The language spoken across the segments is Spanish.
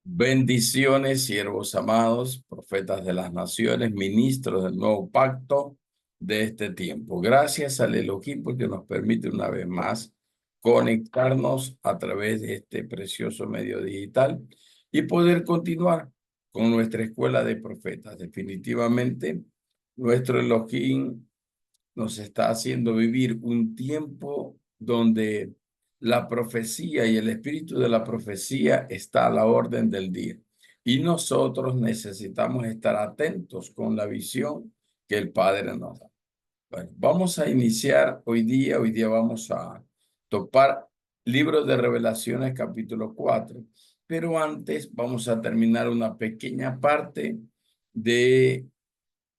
Bendiciones, siervos amados, profetas de las naciones, ministros del nuevo pacto de este tiempo. Gracias al Elohim porque nos permite una vez más conectarnos a través de este precioso medio digital y poder continuar con nuestra escuela de profetas. Definitivamente, nuestro Elohim nos está haciendo vivir un tiempo donde la profecía y el espíritu de la profecía está a la orden del día. Y nosotros necesitamos estar atentos con la visión que el Padre nos da. Bueno, vamos a iniciar hoy día. Hoy día vamos a topar Libro de Revelaciones capítulo 4. Pero antes vamos a terminar una pequeña parte de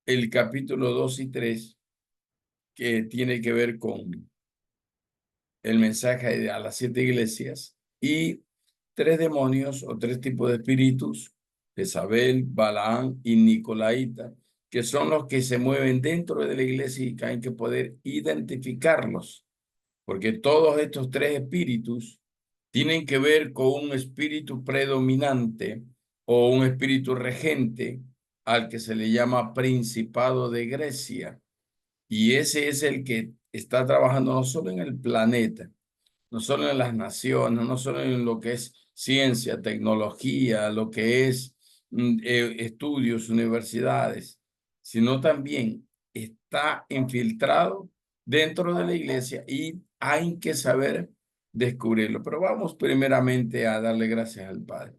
el capítulo 2 y 3 que tiene que ver con el mensaje a las 7 iglesias y 3 demonios o 3 tipos de espíritus, Jezabel, Balaán y Nicolaíta, que son los que se mueven dentro de la iglesia y que hay que poder identificarlos, porque todos estos 3 espíritus tienen que ver con un espíritu predominante o un espíritu regente al que se le llama Principado de Grecia. Y ese es el que está trabajando no solo en el planeta, no solo en las naciones, no solo en lo que es ciencia, tecnología, lo que es estudios, universidades, sino también está infiltrado dentro de la iglesia y hay que saber descubrirlo. Pero vamos primeramente a darle gracias al Padre.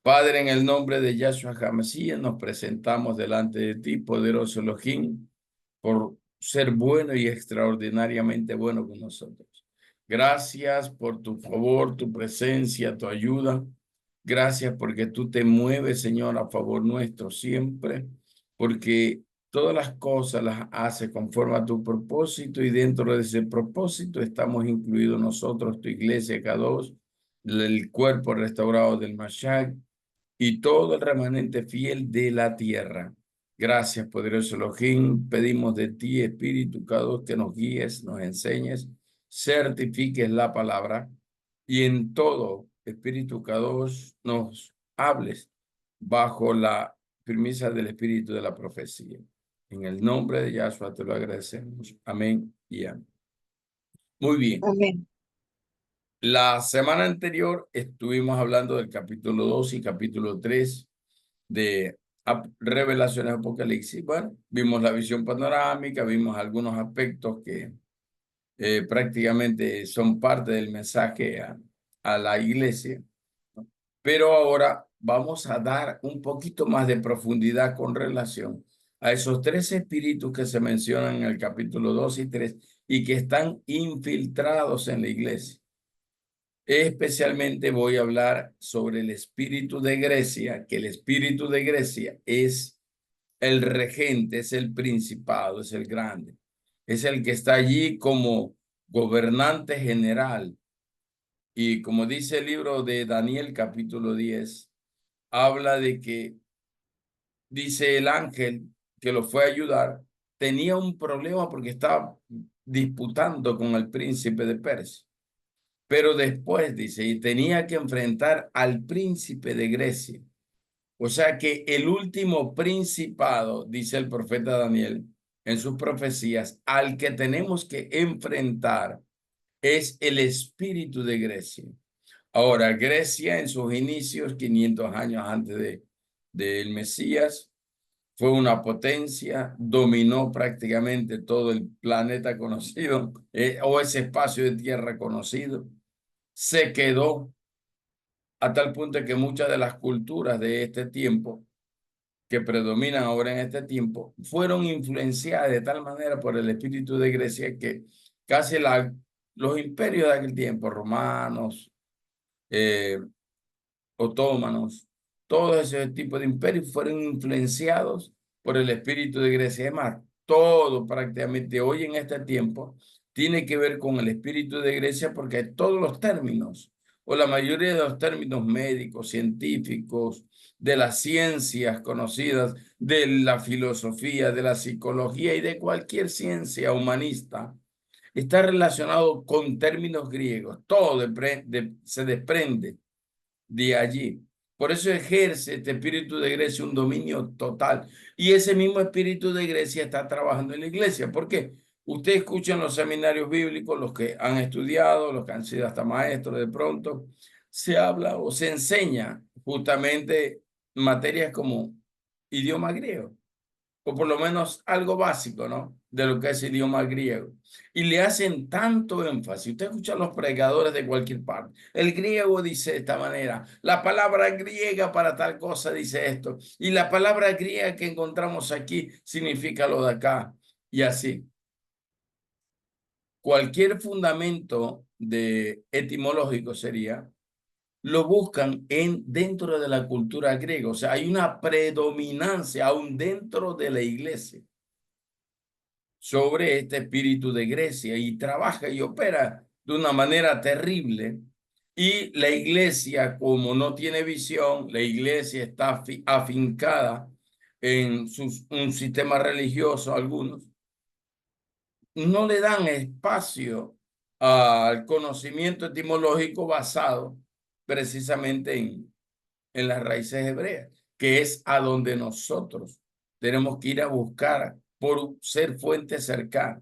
Padre, en el nombre de Yahshua HaMashiach, nos presentamos delante de ti, poderoso Elohim, por ser bueno y extraordinariamente bueno con nosotros. Gracias por tu favor, tu presencia, tu ayuda. Gracias porque tú te mueves, Señor, a favor nuestro siempre, porque todas las cosas las hace conforme a tu propósito y dentro de ese propósito estamos incluidos nosotros, tu iglesia, Kadosh, el cuerpo restaurado del Mashiach y todo el remanente fiel de la tierra. Gracias, poderoso Elohim. Pedimos de ti, Espíritu Kadosh, que nos guíes, nos enseñes, certifiques la palabra y en todo, Espíritu Kadosh, nos hables bajo la premisa del Espíritu de la profecía. En el nombre de Yahshua te lo agradecemos. Amén y amén. Muy bien. Amén. La semana anterior estuvimos hablando del capítulo 2 y capítulo 3 de Revelaciones Apocalipsis. Bueno, vimos la visión panorámica, vimos algunos aspectos que prácticamente son parte del mensaje a la iglesia, ¿no? Pero ahora vamos a dar un poquito más de profundidad con relación a esos 3 espíritus que se mencionan en el capítulo 2 y 3 y que están infiltrados en la iglesia. Especialmente voy a hablar sobre el espíritu de Grecia, que el espíritu de Grecia es el regente, es el principado, es el grande, es el que está allí como gobernante general. Y como dice el libro de Daniel capítulo 10, habla de que, dice el ángel que lo fue a ayudar, tenía un problema porque estaba disputando con el príncipe de Persia. Pero después dice, y tenía que enfrentar al príncipe de Grecia. O sea que el último principado, dice el profeta Daniel en sus profecías, al que tenemos que enfrentar es el espíritu de Grecia. Ahora, Grecia en sus inicios, 500 años antes del Mesías, fue una potencia, dominó prácticamente todo el planeta conocido, o ese espacio de tierra conocido. Se quedó a tal punto que muchas de las culturas de este tiempo, que predominan ahora en este tiempo, fueron influenciadas de tal manera por el espíritu de Grecia que casi los imperios de aquel tiempo, romanos, eh, otomanos, todos esos tipos de imperios fueron influenciados por el espíritu de Grecia. Además, todo prácticamente hoy en este tiempo tiene que ver con el espíritu de Grecia porque todos los términos o la mayoría de los términos médicos, científicos, de las ciencias conocidas, de la filosofía, de la psicología y de cualquier ciencia humanista, está relacionado con términos griegos. Todo se desprende de allí. Por eso ejerce este espíritu de Grecia un dominio total. Y ese mismo espíritu de Grecia está trabajando en la iglesia. ¿Por qué? Usted escucha en los seminarios bíblicos, los que han estudiado, los que han sido hasta maestros de pronto, se habla o se enseña justamente materias como idioma griego o por lo menos algo básico, ¿no? De lo que es idioma griego. Y le hacen tanto énfasis. Usted escucha a los predicadores de cualquier parte. El griego dice de esta manera. La palabra griega para tal cosa dice esto. Y la palabra griega que encontramos aquí significa lo de acá. Y así. Cualquier fundamento de etimológico sería lo buscan dentro de la cultura griega. O sea, hay una predominancia aún dentro de la iglesia sobre este espíritu de Grecia y trabaja y opera de una manera terrible. Y la iglesia, como no tiene visión, la iglesia está afincada en un sistema religioso, algunos, no le dan espacio al conocimiento etimológico basado precisamente en las raíces hebreas, que es a donde nosotros tenemos que ir a buscar por ser fuente cercana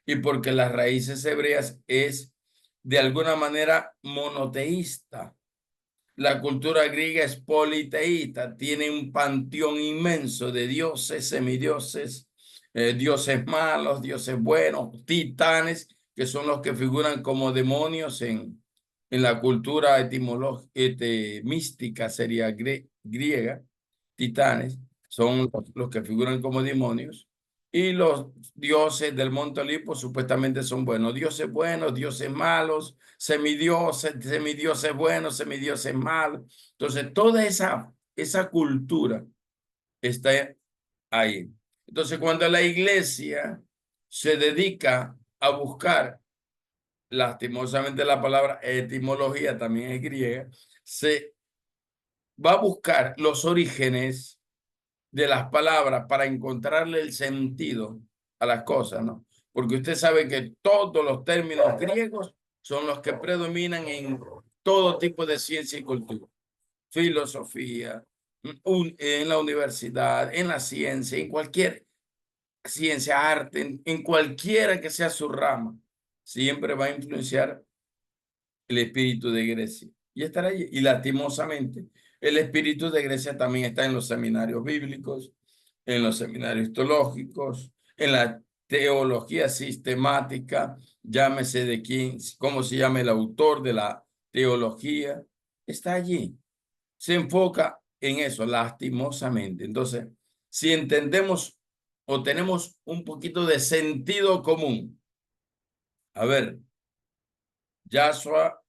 y porque las raíces hebreas es de alguna manera monoteísta. La cultura griega es politeísta, tiene un panteón inmenso de dioses, semidioses, dioses malos, dioses buenos, titanes, que son los que figuran como demonios en la cultura mística, sería griega, titanes, son los que figuran como demonios. Y los dioses del Monte Olimpo supuestamente son buenos, dioses malos, semidioses, semidioses buenos, semidioses malos. Entonces, toda esa cultura está ahí. Entonces, cuando la iglesia se dedica a buscar, lastimosamente la palabra etimología también es griega, se va a buscar los orígenes de las palabras para encontrarle el sentido a las cosas, ¿no? Porque usted sabe que todos los términos griegos son los que predominan en todo tipo de ciencia y cultura, filosofía, en la universidad, en la ciencia, en cualquier ciencia, arte, en cualquiera que sea su rama, siempre va a influenciar el espíritu de Grecia y estará allí. Y lastimosamente, el espíritu de Grecia también está en los seminarios bíblicos, en los seminarios teológicos, en la teología sistemática, llámese de quién, cómo se llama el autor de la teología, está allí. Se enfoca en eso, lastimosamente. Entonces, si entendemos o tenemos un poquito de sentido común, a ver, Yahshua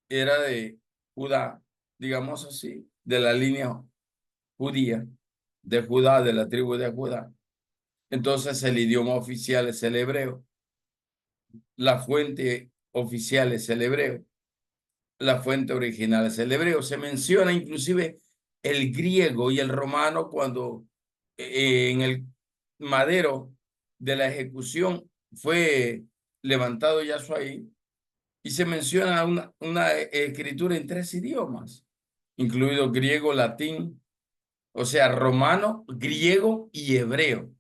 era de Judá, digamos así, de la línea judía, de Judá, de la tribu de Judá. Entonces el idioma oficial es el hebreo, la fuente oficial es el hebreo, la fuente original es el hebreo. Se menciona inclusive el griego y el romano cuando en el madero de la ejecución fue levantado Yahshua ahí y se menciona una escritura en 3 idiomas, incluido griego, latín, o sea, romano, griego y hebreo.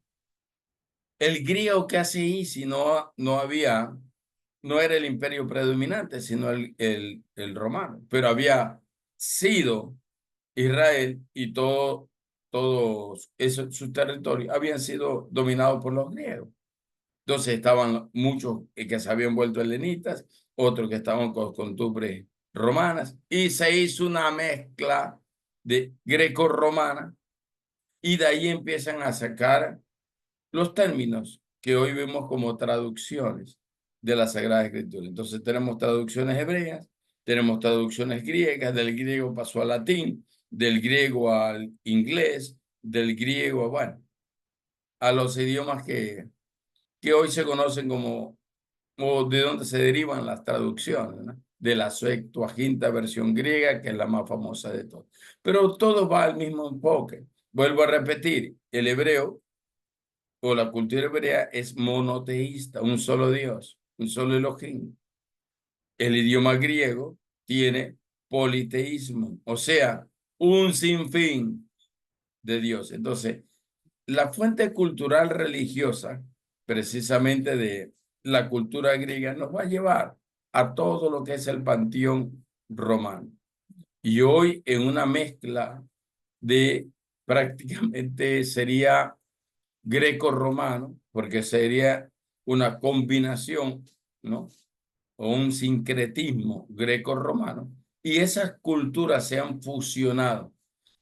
El griego que hace ahí, si no había, no era el imperio predominante, sino el romano, pero había sido Israel y todos esos, sus territorios habían sido dominados por los griegos. Entonces estaban muchos que se habían vuelto helenitas, otros que estaban con costumbres romanas, y se hizo una mezcla de greco-romana, y de ahí empiezan a sacar los términos que hoy vemos como traducciones de la Sagrada Escritura. Entonces tenemos traducciones hebreas, tenemos traducciones griegas, del griego pasó al latín, del griego al inglés, del griego, bueno, a los idiomas que hoy se conocen como, o de donde se derivan las traducciones, ¿no? De la Septuaginta versión griega, que es la más famosa de todas. Pero todo va al mismo enfoque. Vuelvo a repetir, el hebreo o la cultura hebrea es monoteísta, un solo Dios, un solo Elohim. El idioma griego tiene politeísmo, o sea, un sinfín de Dios. Entonces, la fuente cultural religiosa, precisamente de la cultura griega, nos va a llevar a todo lo que es el panteón romano. Y hoy en una mezcla de prácticamente sería greco-romano, porque sería una combinación, ¿no? O un sincretismo greco-romano, y esas culturas se han fusionado,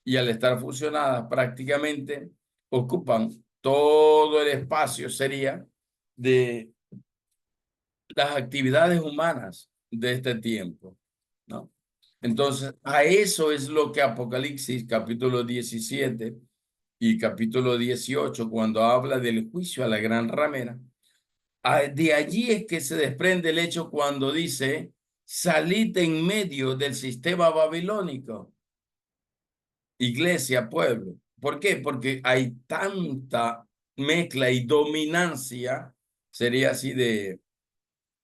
y al estar fusionadas prácticamente ocupan todo el espacio, sería de las actividades humanas de este tiempo, ¿no? Entonces, a eso es lo que Apocalipsis capítulo 17 y capítulo 18, cuando habla del juicio a la gran ramera, de allí es que se desprende el hecho cuando dice, salid en medio del sistema babilónico, iglesia, pueblo. ¿Por qué? Porque hay tanta mezcla y dominancia, sería así, de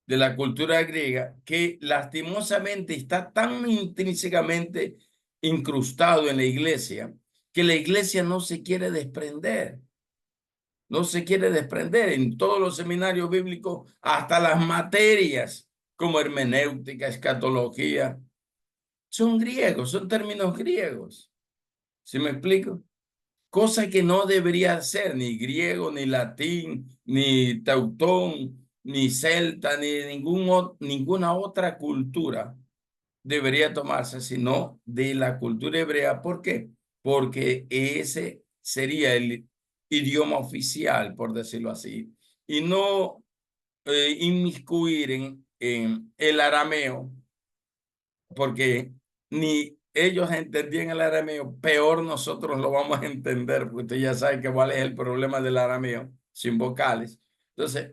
la cultura griega, que lastimosamente está tan intrínsecamente incrustado en la iglesia, que la iglesia no se quiere desprender. No se quiere desprender en todos los seminarios bíblicos, hasta las materias como hermenéutica, escatología, son griegos, son términos griegos. ¿Sí me explico? Cosa que no debería ser ni griego, ni latín, ni teutón, ni celta, ni ninguna otra cultura debería tomarse, sino de la cultura hebrea. ¿Por qué? Porque ese sería el idioma oficial, por decirlo así, y no inmiscuir en el arameo, porque ni ellos entendían el arameo, peor nosotros lo vamos a entender, porque usted ya sabe que cuál es el problema del arameo, sin vocales. Entonces,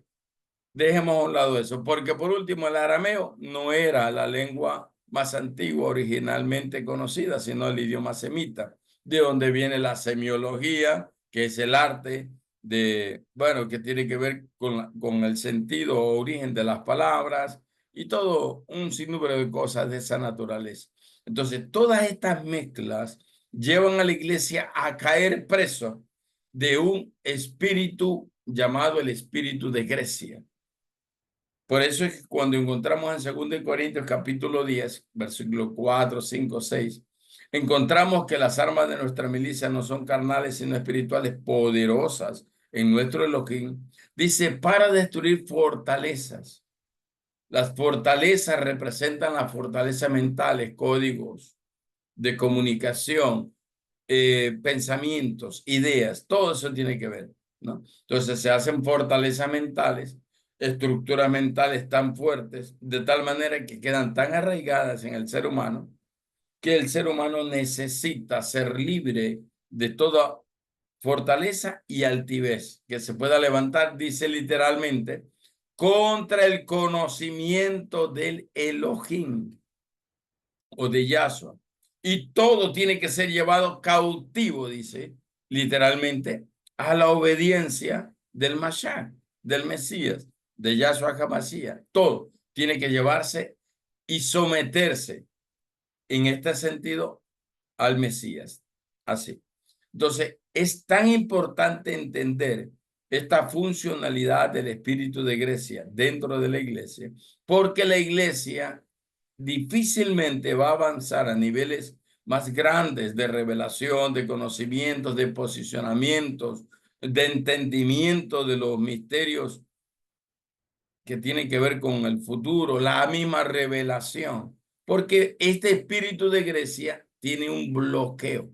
dejemos a un lado eso, porque por último el arameo no era la lengua más antigua originalmente conocida, sino el idioma semita, de donde viene la semiología, que es el arte de, bueno, que tiene que ver con el sentido o origen de las palabras y todo un sinnúmero de cosas de esa naturaleza. Entonces, todas estas mezclas llevan a la iglesia a caer preso de un espíritu llamado el espíritu de Grecia. Por eso es que cuando encontramos en 2 Corintios capítulo 10, versículos 4, 5, 6, encontramos que las armas de nuestra milicia no son carnales, sino espirituales, poderosas en nuestro Elohim. Dice, para destruir fortalezas. Las fortalezas representan las fortalezas mentales, códigos de comunicación, pensamientos, ideas, todo eso tiene que ver, ¿no? Entonces se hacen fortalezas mentales, estructuras mentales tan fuertes, de tal manera que quedan tan arraigadas en el ser humano, que el ser humano necesita ser libre de toda fortaleza y altivez, que se pueda levantar, dice literalmente, contra el conocimiento del Elohim o de Yahshua. Y todo tiene que ser llevado cautivo, dice, literalmente, a la obediencia del Mashiach, del Mesías, de Yahshua HaMashiach. Todo tiene que llevarse y someterse, en este sentido, al Mesías. Así. Entonces, es tan importante entender esta funcionalidad del espíritu de Grecia dentro de la iglesia, porque la iglesia difícilmente va a avanzar a niveles más grandes de revelación, de conocimientos, de posicionamientos, de entendimiento de los misterios que tienen que ver con el futuro, la misma revelación, porque este espíritu de Grecia tiene un bloqueo.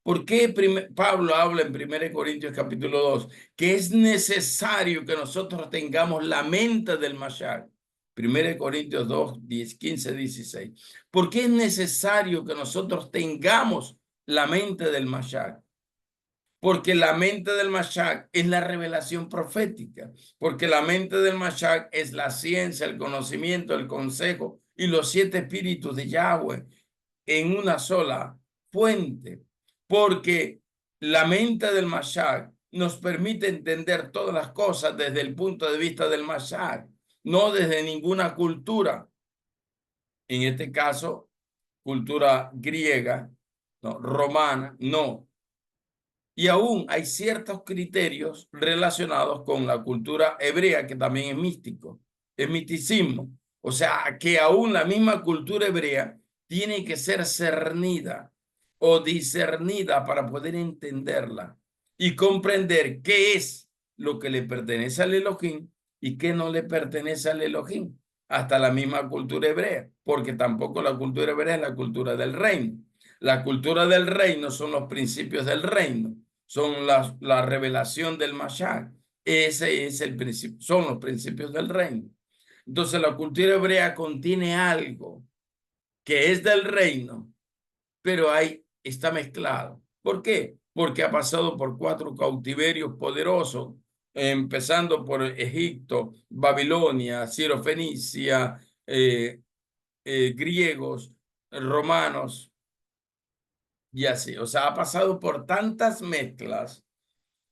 ¿Por qué Pablo habla en 1 Corintios capítulo 2 que es necesario que nosotros tengamos la mente del Mashiach? 1 Corintios 2, 10, 15, 16. ¿Por qué es necesario que nosotros tengamos la mente del Mashiach? Porque la mente del Mashiach es la revelación profética, porque la mente del Mashiach es la ciencia, el conocimiento, el consejo y los 7 espíritus de Yahweh en una sola fuente, porque la mente del Mashiach nos permite entender todas las cosas desde el punto de vista del Mashiach, no desde ninguna cultura, en este caso, cultura griega, no, romana, no. Y aún hay ciertos criterios relacionados con la cultura hebrea que también es místico, es misticismo. O sea, que aún la misma cultura hebrea tiene que ser cernida o discernida para poder entenderla y comprender qué es lo que le pertenece al Elohim y qué no le pertenece al Elohim. Hasta la misma cultura hebrea, porque tampoco la cultura hebrea es la cultura del reino. La cultura del reino son los principios del reino, son la revelación del Mashiach. Ese es el principio, son los principios del reino. Entonces la cultura hebrea contiene algo que es del reino, pero ahí está mezclado. ¿Por qué? Porque ha pasado por 4 cautiverios poderosos, empezando por Egipto, Babilonia, Ciro-Fenicia, griegos, romanos y así. O sea, ha pasado por tantas mezclas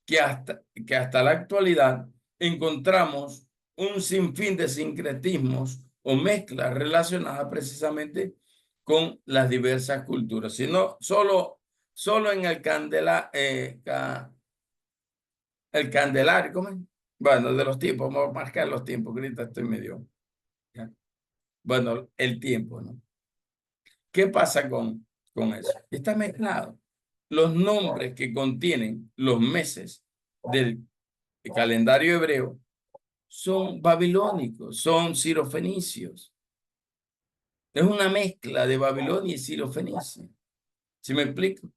que hasta la actualidad encontramos un sinfín de sincretismos o mezclas relacionadas precisamente con las diversas culturas, sino solo en el candelario, ¿cómo es? Bueno, de los tiempos, vamos a marcar los tiempos, que ahorita estoy medio, ¿ya? Bueno, el tiempo, ¿no? ¿Qué pasa con eso? Está mezclado. Los nombres que contienen los meses del calendario hebreo son babilónicos, son cirofenicios. Es una mezcla de Babilonia y cirofenicia. ¿Sí me explico?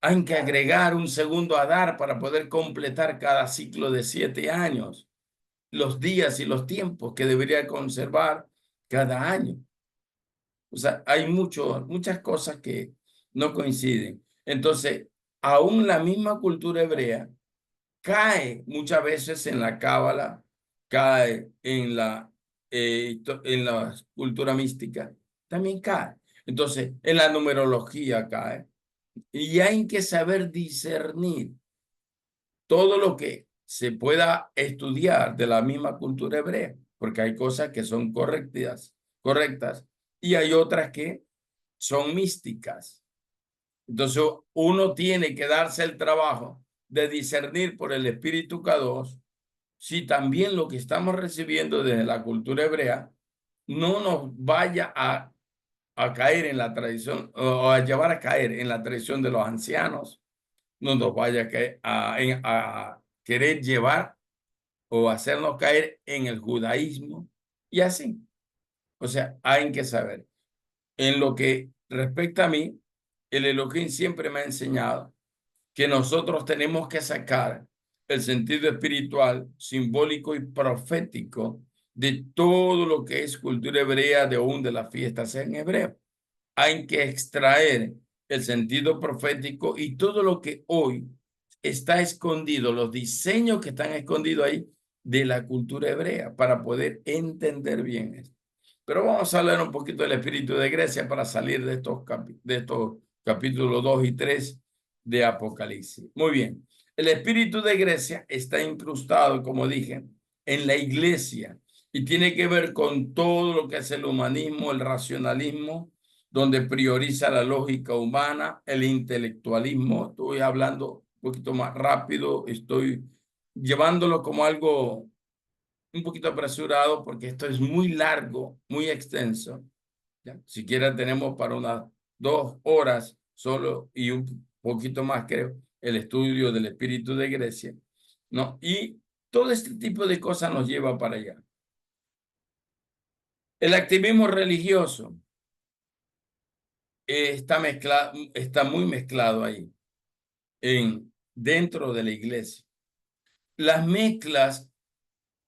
Hay que agregar un segundo Adar para poder completar cada ciclo de 7 años, los días y los tiempos que debería conservar cada año. O sea, hay muchas cosas que no coinciden. Entonces, aún la misma cultura hebrea cae muchas veces en la cábala, cae en la cultura mística, también cae. Entonces, en la numerología cae. Y hay que saber discernir todo lo que se pueda estudiar de la misma cultura hebrea, porque hay cosas que son correctas, y hay otras que son místicas. Entonces, uno tiene que darse el trabajo de discernir por el Espíritu K2 si también lo que estamos recibiendo desde la cultura hebrea no nos vaya a caer en la tradición o a llevar a caer en la tradición de los ancianos, no nos vaya a querer llevar o hacernos caer en el judaísmo y así. O sea, hay que saber. En lo que respecta a mí, el Elohim siempre me ha enseñado que nosotros tenemos que sacar el sentido espiritual, simbólico y profético de todo lo que es cultura hebrea, de aún de las fiestas en hebreo. Hay que extraer el sentido profético y todo lo que hoy está escondido, los diseños que están escondidos ahí de la cultura hebrea para poder entender bien esto. Pero vamos a hablar un poquito del espíritu de Grecia para salir de estos capítulos 2 y 3 de Apocalipsis. Muy bien. El espíritu de Grecia está incrustado, como dije, en la iglesia y tiene que ver con todo lo que es el humanismo, el racionalismo, donde prioriza la lógica humana, el intelectualismo. Estoy hablando un poquito más rápido, estoy llevándolo como algo un poquito apresurado porque esto es muy largo, muy extenso. ¿Ya? Siquiera tenemos para unas 2 horas solo y un poquito más, creo, el estudio del espíritu de Grecia, ¿no? Y todo este tipo de cosas nos lleva para allá. El activismo religioso está muy mezclado ahí, dentro de la iglesia. Las mezclas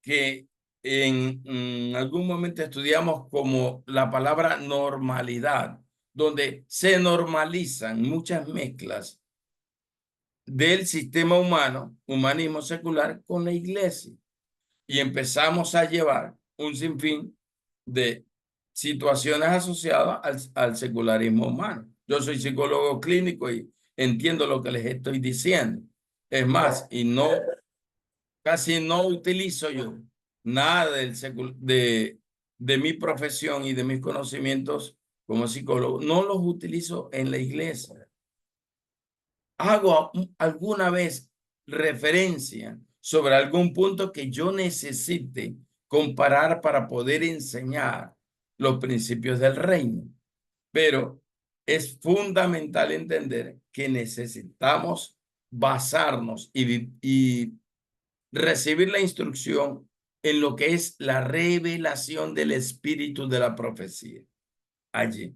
que en algún momento estudiamos como la palabra normalidad, donde se normalizan muchas mezclas del sistema humano, humanismo secular, con la iglesia. Y empezamos a llevar un sinfín de situaciones asociadas al secularismo humano. Yo soy psicólogo clínico y entiendo lo que les estoy diciendo. Es más, casi no utilizo yo nada de mi profesión y de mis conocimientos como psicólogo. No los utilizo en la iglesia. hago alguna vez referencia sobre algún punto que yo necesite comparar para poder enseñar los principios del reino. Pero es fundamental entender que necesitamos basarnos y recibir la instrucción en lo que es la revelación del espíritu de la profecía. Allí,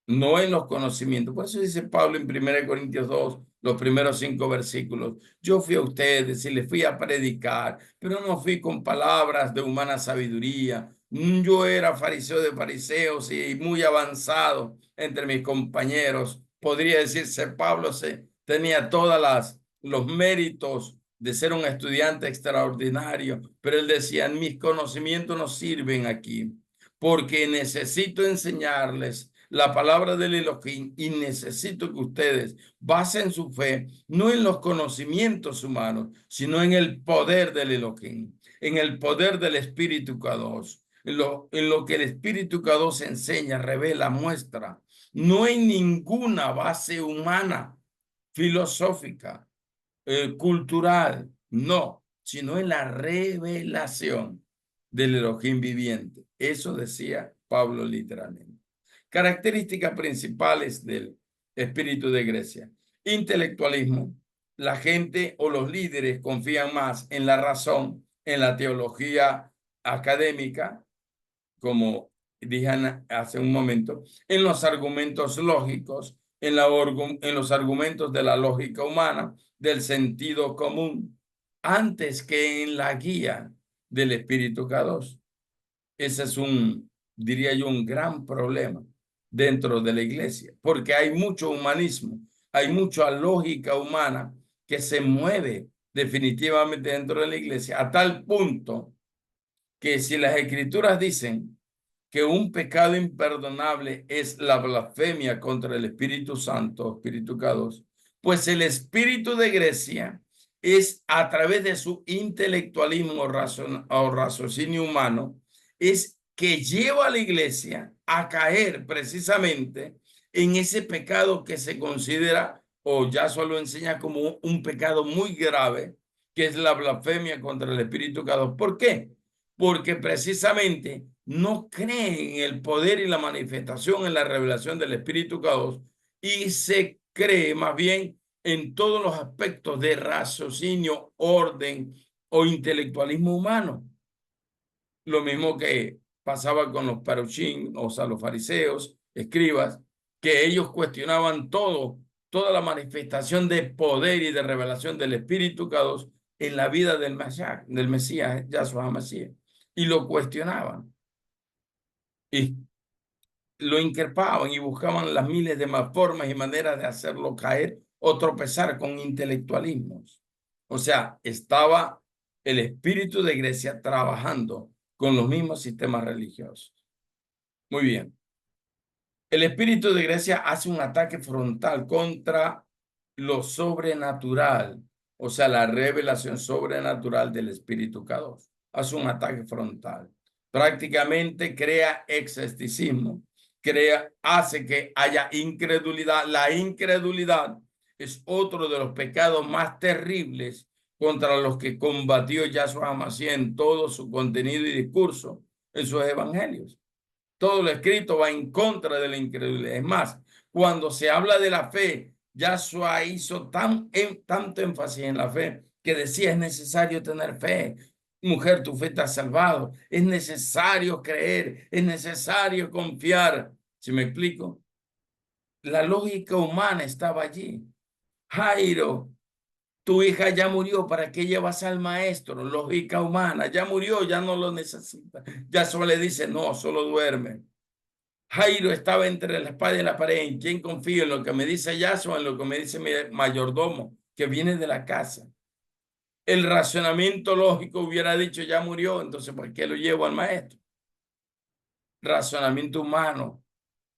no en los conocimientos. Por eso dice Pablo en 1 Corintios 2, los primeros 5 versículos: yo fui a ustedes y les fui a predicar, pero no fui con palabras de humana sabiduría. Yo era fariseo de fariseos y muy avanzado entre mis compañeros. Podría decirse, Pablo tenía todas los méritos de ser un estudiante extraordinario, pero él decía, mis conocimientos no sirven aquí, porque necesito enseñarles la palabra del Elohim y necesito que ustedes basen su fe no en los conocimientos humanos, sino en el poder del Elohim, en el poder del Espíritu Kadosh, en lo que el Espíritu Kadosh enseña, revela, muestra. No en ninguna base humana, filosófica, cultural, no, sino en la revelación del Elohim viviente. Eso decía Pablo literalmente. Características principales del espíritu de Grecia: intelectualismo. La gente o los líderes confían más en la razón, en la teología académica, como dije hace un momento, en los argumentos lógicos, en los argumentos de la lógica humana, del sentido común, antes que en la guía del Espíritu Kadosh. Ese es diría yo, un gran problema dentro de la iglesia, porque hay mucho humanismo, hay mucha lógica humana que se mueve definitivamente dentro de la iglesia, a tal punto que si las escrituras dicen que un pecado imperdonable es la blasfemia contra el Espíritu Santo, Espíritu Kadosh, pues el espíritu de Grecia es, a través de su intelectualismo o raciocinio humano, es que lleva a la iglesia a caer precisamente en ese pecado que se considera, o ya solo enseña, como un pecado muy grave, que es la blasfemia contra el Espíritu Kadosh. ¿Por qué? Porque precisamente no cree en el poder y la manifestación, en la revelación del Espíritu Kadosh, y se cree más bien en todos los aspectos de raciocinio, orden o intelectualismo humano. Lo mismo que pasaba con los parushim, o sea, los fariseos, escribas, que ellos cuestionaban toda la manifestación de poder y de revelación del Espíritu Kadosh en la vida del Mesías, Yahshua HaMashiach, y lo cuestionaban y lo increpaban y buscaban las miles de más formas y maneras de hacerlo caer o tropezar con intelectualismos. O sea, estaba el espíritu de Grecia trabajando con los mismos sistemas religiosos. Muy bien. El espíritu de Grecia hace un ataque frontal contra lo sobrenatural, o sea, la revelación sobrenatural del Espíritu Kadosh. Hace un ataque frontal. Prácticamente crea escepticismo, hace que haya incredulidad. La incredulidad es otro de los pecados más terribles contra los que combatió Yahshua HaMashiach en todo su contenido y discurso en sus evangelios. Todo lo escrito va en contra de la incredulidad. Es más, cuando se habla de la fe, Yahshua hizo tanto énfasis en la fe que decía: es necesario tener fe. Mujer, tu fe te ha salvado. Es necesario creer, es necesario confiar. ¿Sí me explico? La lógica humana estaba allí. Jairo, tu hija ya murió, ¿para qué llevas al maestro? Lógica humana, ya murió, ya no lo necesita. Yahshua le dice: no, solo duerme. Jairo estaba entre la espada y la pared. ¿En quién confío? ¿En lo que me dice Yahshua o en lo que me dice mi mayordomo, que viene de la casa? El razonamiento lógico hubiera dicho: ya murió, entonces ¿por qué lo llevo al maestro? Razonamiento humano.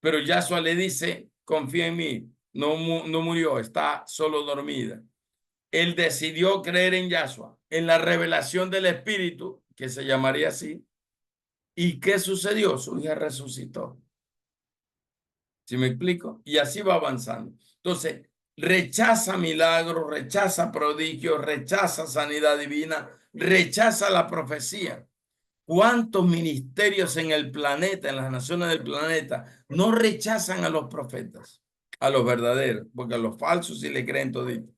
Pero Yahshua le dice: confía en mí, no murió, está solo dormida. Él decidió creer en Yahshua, en la revelación del Espíritu, que se llamaría así. ¿Y qué sucedió? Su hija resucitó. ¿Sí me explico? Y así va avanzando. Entonces, rechaza milagros, rechaza prodigios, rechaza sanidad divina, rechaza la profecía. ¿Cuántos ministerios en el planeta, en las naciones del planeta, no rechazan a los profetas, a los verdaderos? Porque a los falsos sí le creen todito.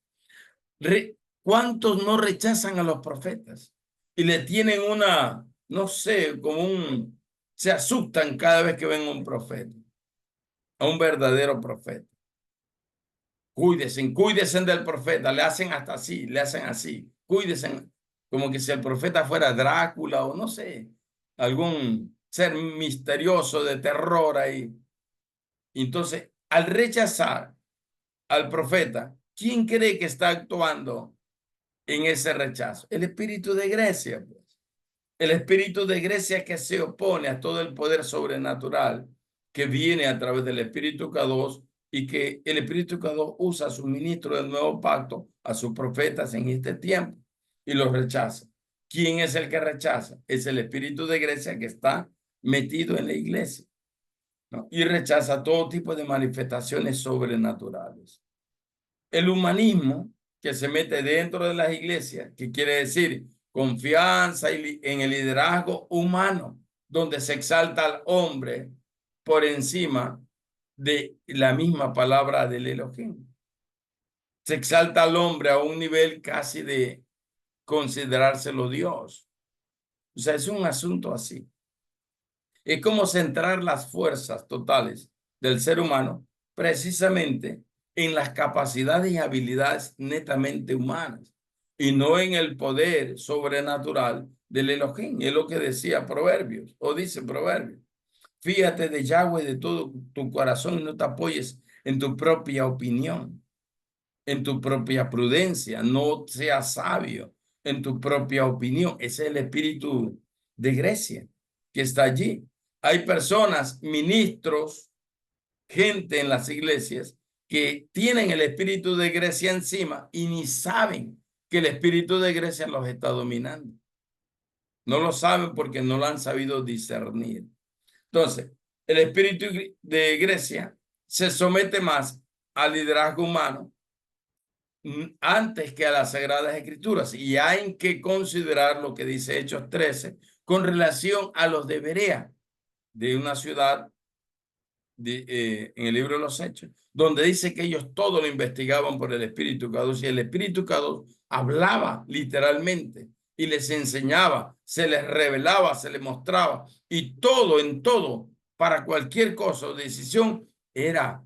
¿Cuántos no rechazan a los profetas? Y le tienen una, no sé, se asustan cada vez que ven a un profeta, a un verdadero profeta. Cuídense del profeta, le hacen hasta así, le hacen así, cuídense, como que si el profeta fuera Drácula o no sé, algún ser misterioso de terror ahí. Entonces, al rechazar al profeta, ¿quién cree que está actuando en ese rechazo? El espíritu de Grecia, pues. El espíritu de Grecia que se opone a todo el poder sobrenatural que viene a través del espíritu K2 y que el espíritu K2 usa a sus ministros del nuevo pacto, a sus profetas en este tiempo y los rechaza. ¿Quién es el que rechaza? Es el espíritu de Grecia que está metido en la iglesia, ¿no? Y rechaza todo tipo de manifestaciones sobrenaturales. El humanismo que se mete dentro de las iglesias, que quiere decir confianza en el liderazgo humano, donde se exalta al hombre por encima de la misma palabra del Elohim. Se exalta al hombre a un nivel casi de considerárselo Dios. O sea, es un asunto así. Es como centrar las fuerzas totales del ser humano precisamente en las capacidades y habilidades netamente humanas y no en el poder sobrenatural del Elohim. Es lo que decía Proverbios, o dice Proverbios. Fíjate de Yahweh de todo tu corazón y no te apoyes en tu propia opinión, en tu propia prudencia, no seas sabio en tu propia opinión. Ese es el espíritu de Grecia que está allí. Hay personas, ministros, gente en las iglesias que tienen el espíritu de Grecia encima y ni saben que el espíritu de Grecia los está dominando. No lo saben porque no lo han sabido discernir. Entonces, el espíritu de Grecia se somete más al liderazgo humano antes que a las Sagradas Escrituras. Y hay que considerar lo que dice Hechos 13 con relación a los de Berea, de una ciudad en el libro de los Hechos, donde dice que ellos todo lo investigaban por el Espíritu K2 y el Espíritu K2 hablaba literalmente y les enseñaba, se les revelaba, se les mostraba y todo, en todo, para cualquier cosa o decisión, era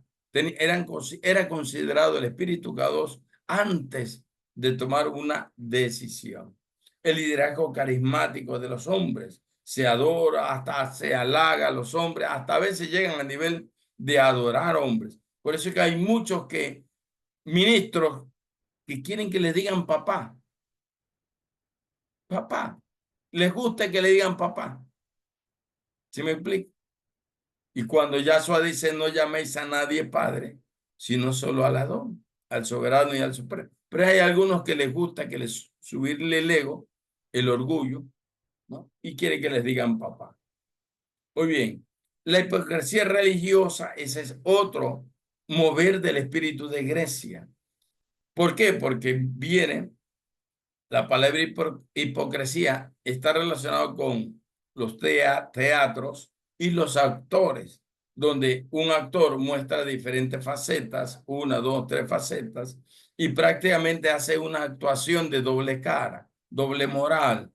considerado el Espíritu K2 antes de tomar una decisión. El liderazgo carismático de los hombres se adora, hasta se halaga a los hombres, hasta a veces llegan al nivel de adorar hombres. Por eso es que hay muchos ministros que quieren que les digan papá. Papá. Les gusta que le digan papá. ¿Sí me explico? Y cuando Yahshua dice no llaméis a nadie padre, sino solo al Adón, al soberano y al supremo. Pero hay algunos que les gusta que les subirle el ego, el orgullo, ¿no? Y quiere que les digan papá. Muy bien. La hipocresía religiosa, ese es otro mover del espíritu de Grecia. ¿Por qué? Porque viene la palabra hipocresía, está relacionado con los teatros y los actores, donde un actor muestra diferentes facetas, una, dos, tres facetas, y prácticamente hace una actuación de doble cara, doble moral.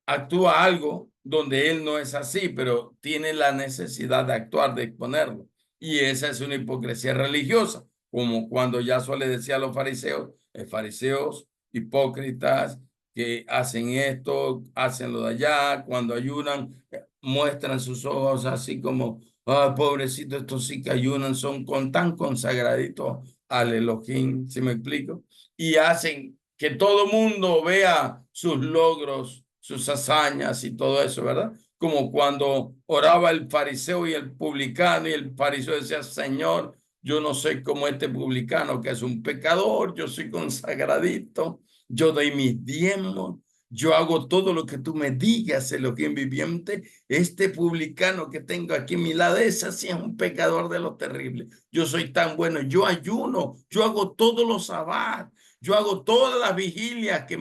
Actúa algo donde él no es así, pero tiene la necesidad de actuar, de exponerlo. Y esa es una hipocresía religiosa, como cuando Yahshua le decía a los fariseos hipócritas que hacen esto, hacen lo de allá, cuando ayunan, muestran sus ojos así como, ah, pobrecito, estos sí que ayunan, son tan consagraditos al Elohim, ¿sí me explico? Y hacen que todo mundo vea sus logros, sus hazañas y todo eso, ¿verdad? Como cuando oraba el fariseo y el publicano y el fariseo decía, Señor, yo no soy como este publicano que es un pecador, yo soy consagradito, yo doy mis diezmos, Yo hago todo lo que tú me digas, Elohim viviente. Este publicano que tengo aquí a mi lado, ese sí es un pecador de lo terrible. Yo soy tan bueno, yo ayuno, yo hago todos los sabbat, yo hago todas las vigilias que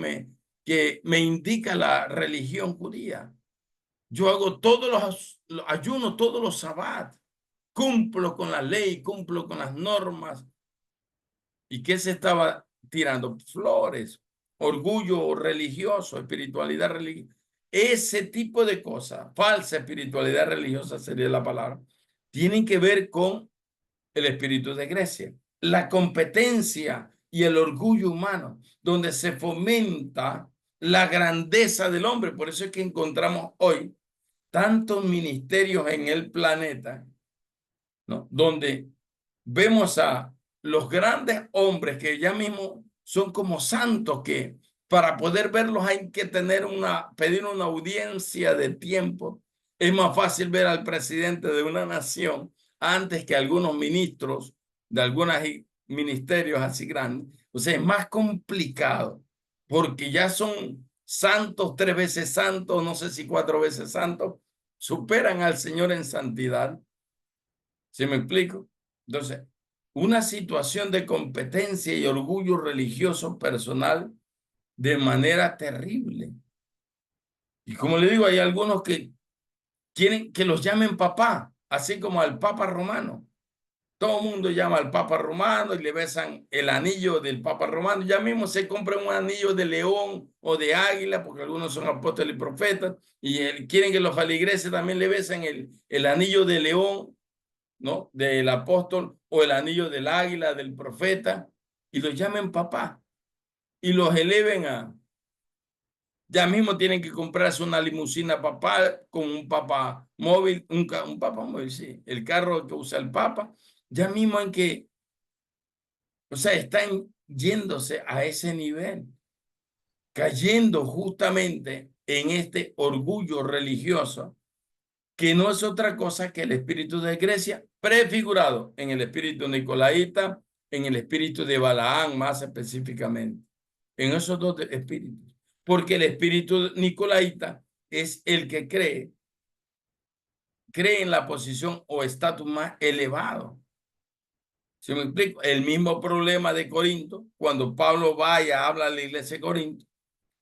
me indica la religión judía. Yo hago todos los ayunos, todos los sabbat. Cumplo con la ley, cumplo con las normas. ¿Y qué se estaba tirando? Flores, orgullo religioso, espiritualidad religiosa. Ese tipo de cosas, falsa espiritualidad religiosa sería la palabra, tienen que ver con el espíritu de Grecia. La competencia y el orgullo humano, donde se fomenta la grandeza del hombre. Por eso es que encontramos hoy tantos ministerios en el planeta, ¿no? Donde vemos a los grandes hombres que ya mismo son como santos, que para poder verlos hay que pedir una audiencia de tiempo. Es más fácil ver al presidente de una nación antes que algunos ministros de algunos ministerios así grandes. O sea, es más complicado porque ya son santos, 3 veces santos, no sé si 4 veces santos, superan al Señor en santidad. ¿Sí me explico? Entonces, una situación de competencia y orgullo religioso personal de manera terrible. Y como le digo, hay algunos que quieren que los llamen papá, así como al Papa Romano. Todo el mundo llama al Papa Romano y le besan el anillo del Papa Romano. Ya mismo se compra un anillo de león o de águila, porque algunos son apóstoles y profetas, y quieren que los feligreses también le besen el anillo de león, ¿no? Del apóstol o el anillo del águila, del profeta, y los llamen papá y los eleven ya mismo tienen que comprarse una limusina papá con un papá móvil, un papá móvil, sí, el carro que usa el papa, ya mismo en que, o sea, están yéndose a ese nivel, cayendo justamente en este orgullo religioso que no es otra cosa que el espíritu de Grecia prefigurado en el espíritu nicolaíta, en el espíritu de Balaán más específicamente, en esos dos espíritus. Porque el espíritu nicolaíta es el que cree en la posición o estatus más elevado. ¿Sí me explico? El mismo problema de Corinto, cuando Pablo vaya, habla a la iglesia de Corinto,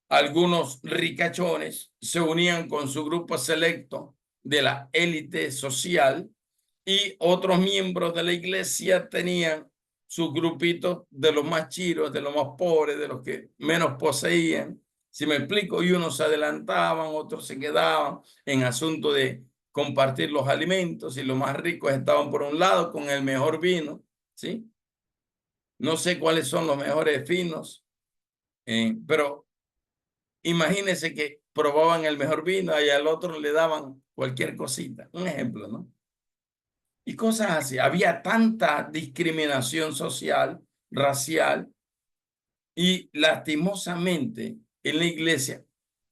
algunos ricachones se unían con su grupo selecto de la élite social y otros miembros de la iglesia tenían sus grupitos de los más chiros, de los más pobres, de los que menos poseían. Si me explico, y unos se adelantaban, otros se quedaban en asunto de compartir los alimentos y los más ricos estaban por un lado con el mejor vino, ¿sí? No sé cuáles son los mejores vinos, pero imagínense que probaban el mejor vino y al otro le daban cualquier cosita. Un ejemplo, ¿no? Y cosas así. Había tanta discriminación social, racial, y lastimosamente en la iglesia,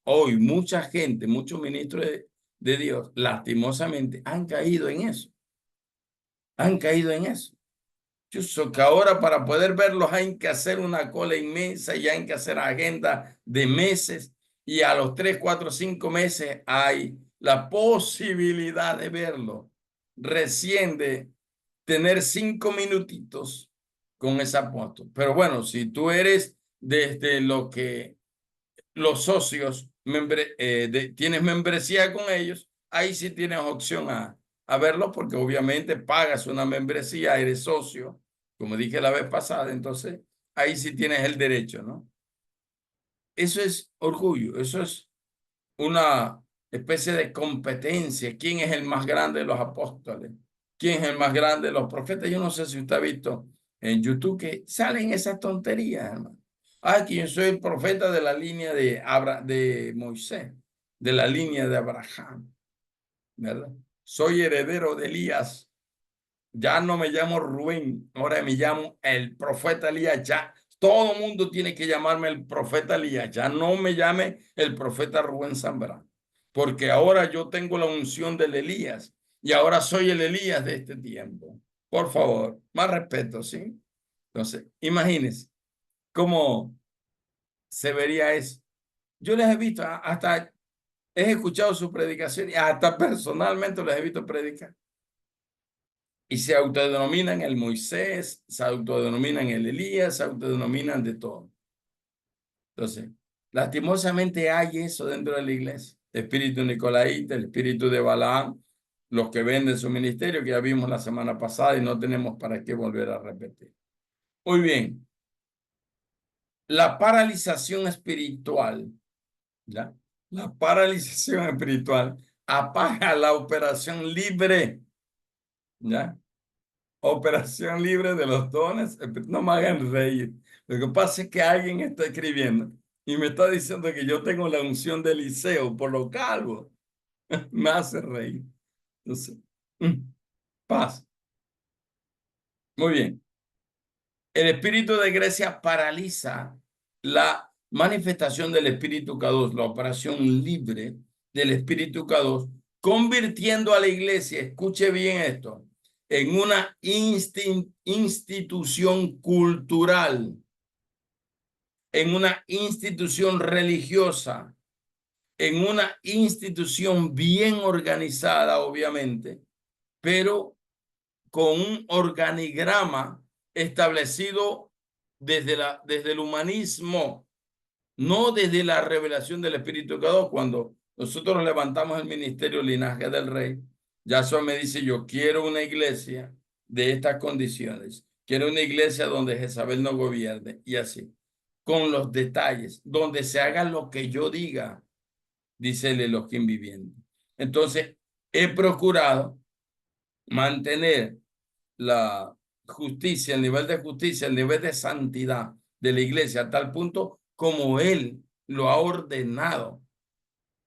hoy mucha gente, muchos ministros de Dios, lastimosamente han caído en eso. Han caído en eso. Yo sé que ahora para poder verlos hay que hacer una cola inmensa y hay que hacer agenda de meses y a los 3, 4, 5 meses hay la posibilidad de verlo. Recién de tener 5 minutitos con ese apóstol. Pero bueno, si tú eres desde lo que los socios tienes membresía con ellos, ahí sí tienes opción a verlo porque obviamente pagas una membresía, eres socio, como dije la vez pasada, entonces ahí sí tienes el derecho, ¿no? Eso es orgullo, eso es una especie de competencia. ¿Quién es el más grande de los apóstoles? ¿Quién es el más grande de los profetas? Yo no sé si usted ha visto en YouTube que salen esas tonterías, hermano. Ah, que yo soy el profeta de la línea de Moisés, de la línea de Abraham, ¿verdad? Soy heredero de Elías. Ya no me llamo Rubén, ahora me llamo el profeta Elías. Ya todo el mundo tiene que llamarme el profeta Elías. Ya no me llame el profeta Rubén Zambrano, porque ahora yo tengo la unción del Elías y ahora soy el Elías de este tiempo. Por favor, más respeto, ¿sí? Entonces, imagínense cómo se vería eso. Yo les he visto, hasta he escuchado sus predicaciones, hasta personalmente les he visto predicar. Y se autodenominan el Moisés, se autodenominan el Elías, se autodenominan de todo. Entonces, lastimosamente hay eso dentro de la iglesia. El espíritu nicolaíta, el espíritu de Balaam, los que venden su ministerio, que ya vimos la semana pasada y no tenemos para qué volver a repetir. Muy bien. La paralización espiritual, ¿ya? La paralización espiritual apaga la operación libre, ¿ya? Operación libre de los dones. No me hagan reír. Lo que pasa es que alguien está escribiendo y me está diciendo que yo tengo la unción de Eliseo por lo calvo. Me hace reír. Entonces, mm, paz. Muy bien. El espíritu de Grecia paraliza la manifestación del espíritu K2, la operación libre del espíritu K2, convirtiendo a la iglesia, escuche bien esto, en una institución cultural, en una institución religiosa, en una institución bien organizada, obviamente, pero con un organigrama establecido desde el humanismo, no desde la revelación del Espíritu de Dios. Cuando nosotros levantamos el ministerio Linaje del Rey, Yahshua me dice, yo quiero una iglesia de estas condiciones. Quiero una iglesia donde Jezabel no gobierne y así, con los detalles, donde se haga lo que yo diga, dice el Elohim viviente. Entonces, he procurado mantener la justicia, el nivel de justicia, el nivel de santidad de la iglesia, a tal punto como Él lo ha ordenado,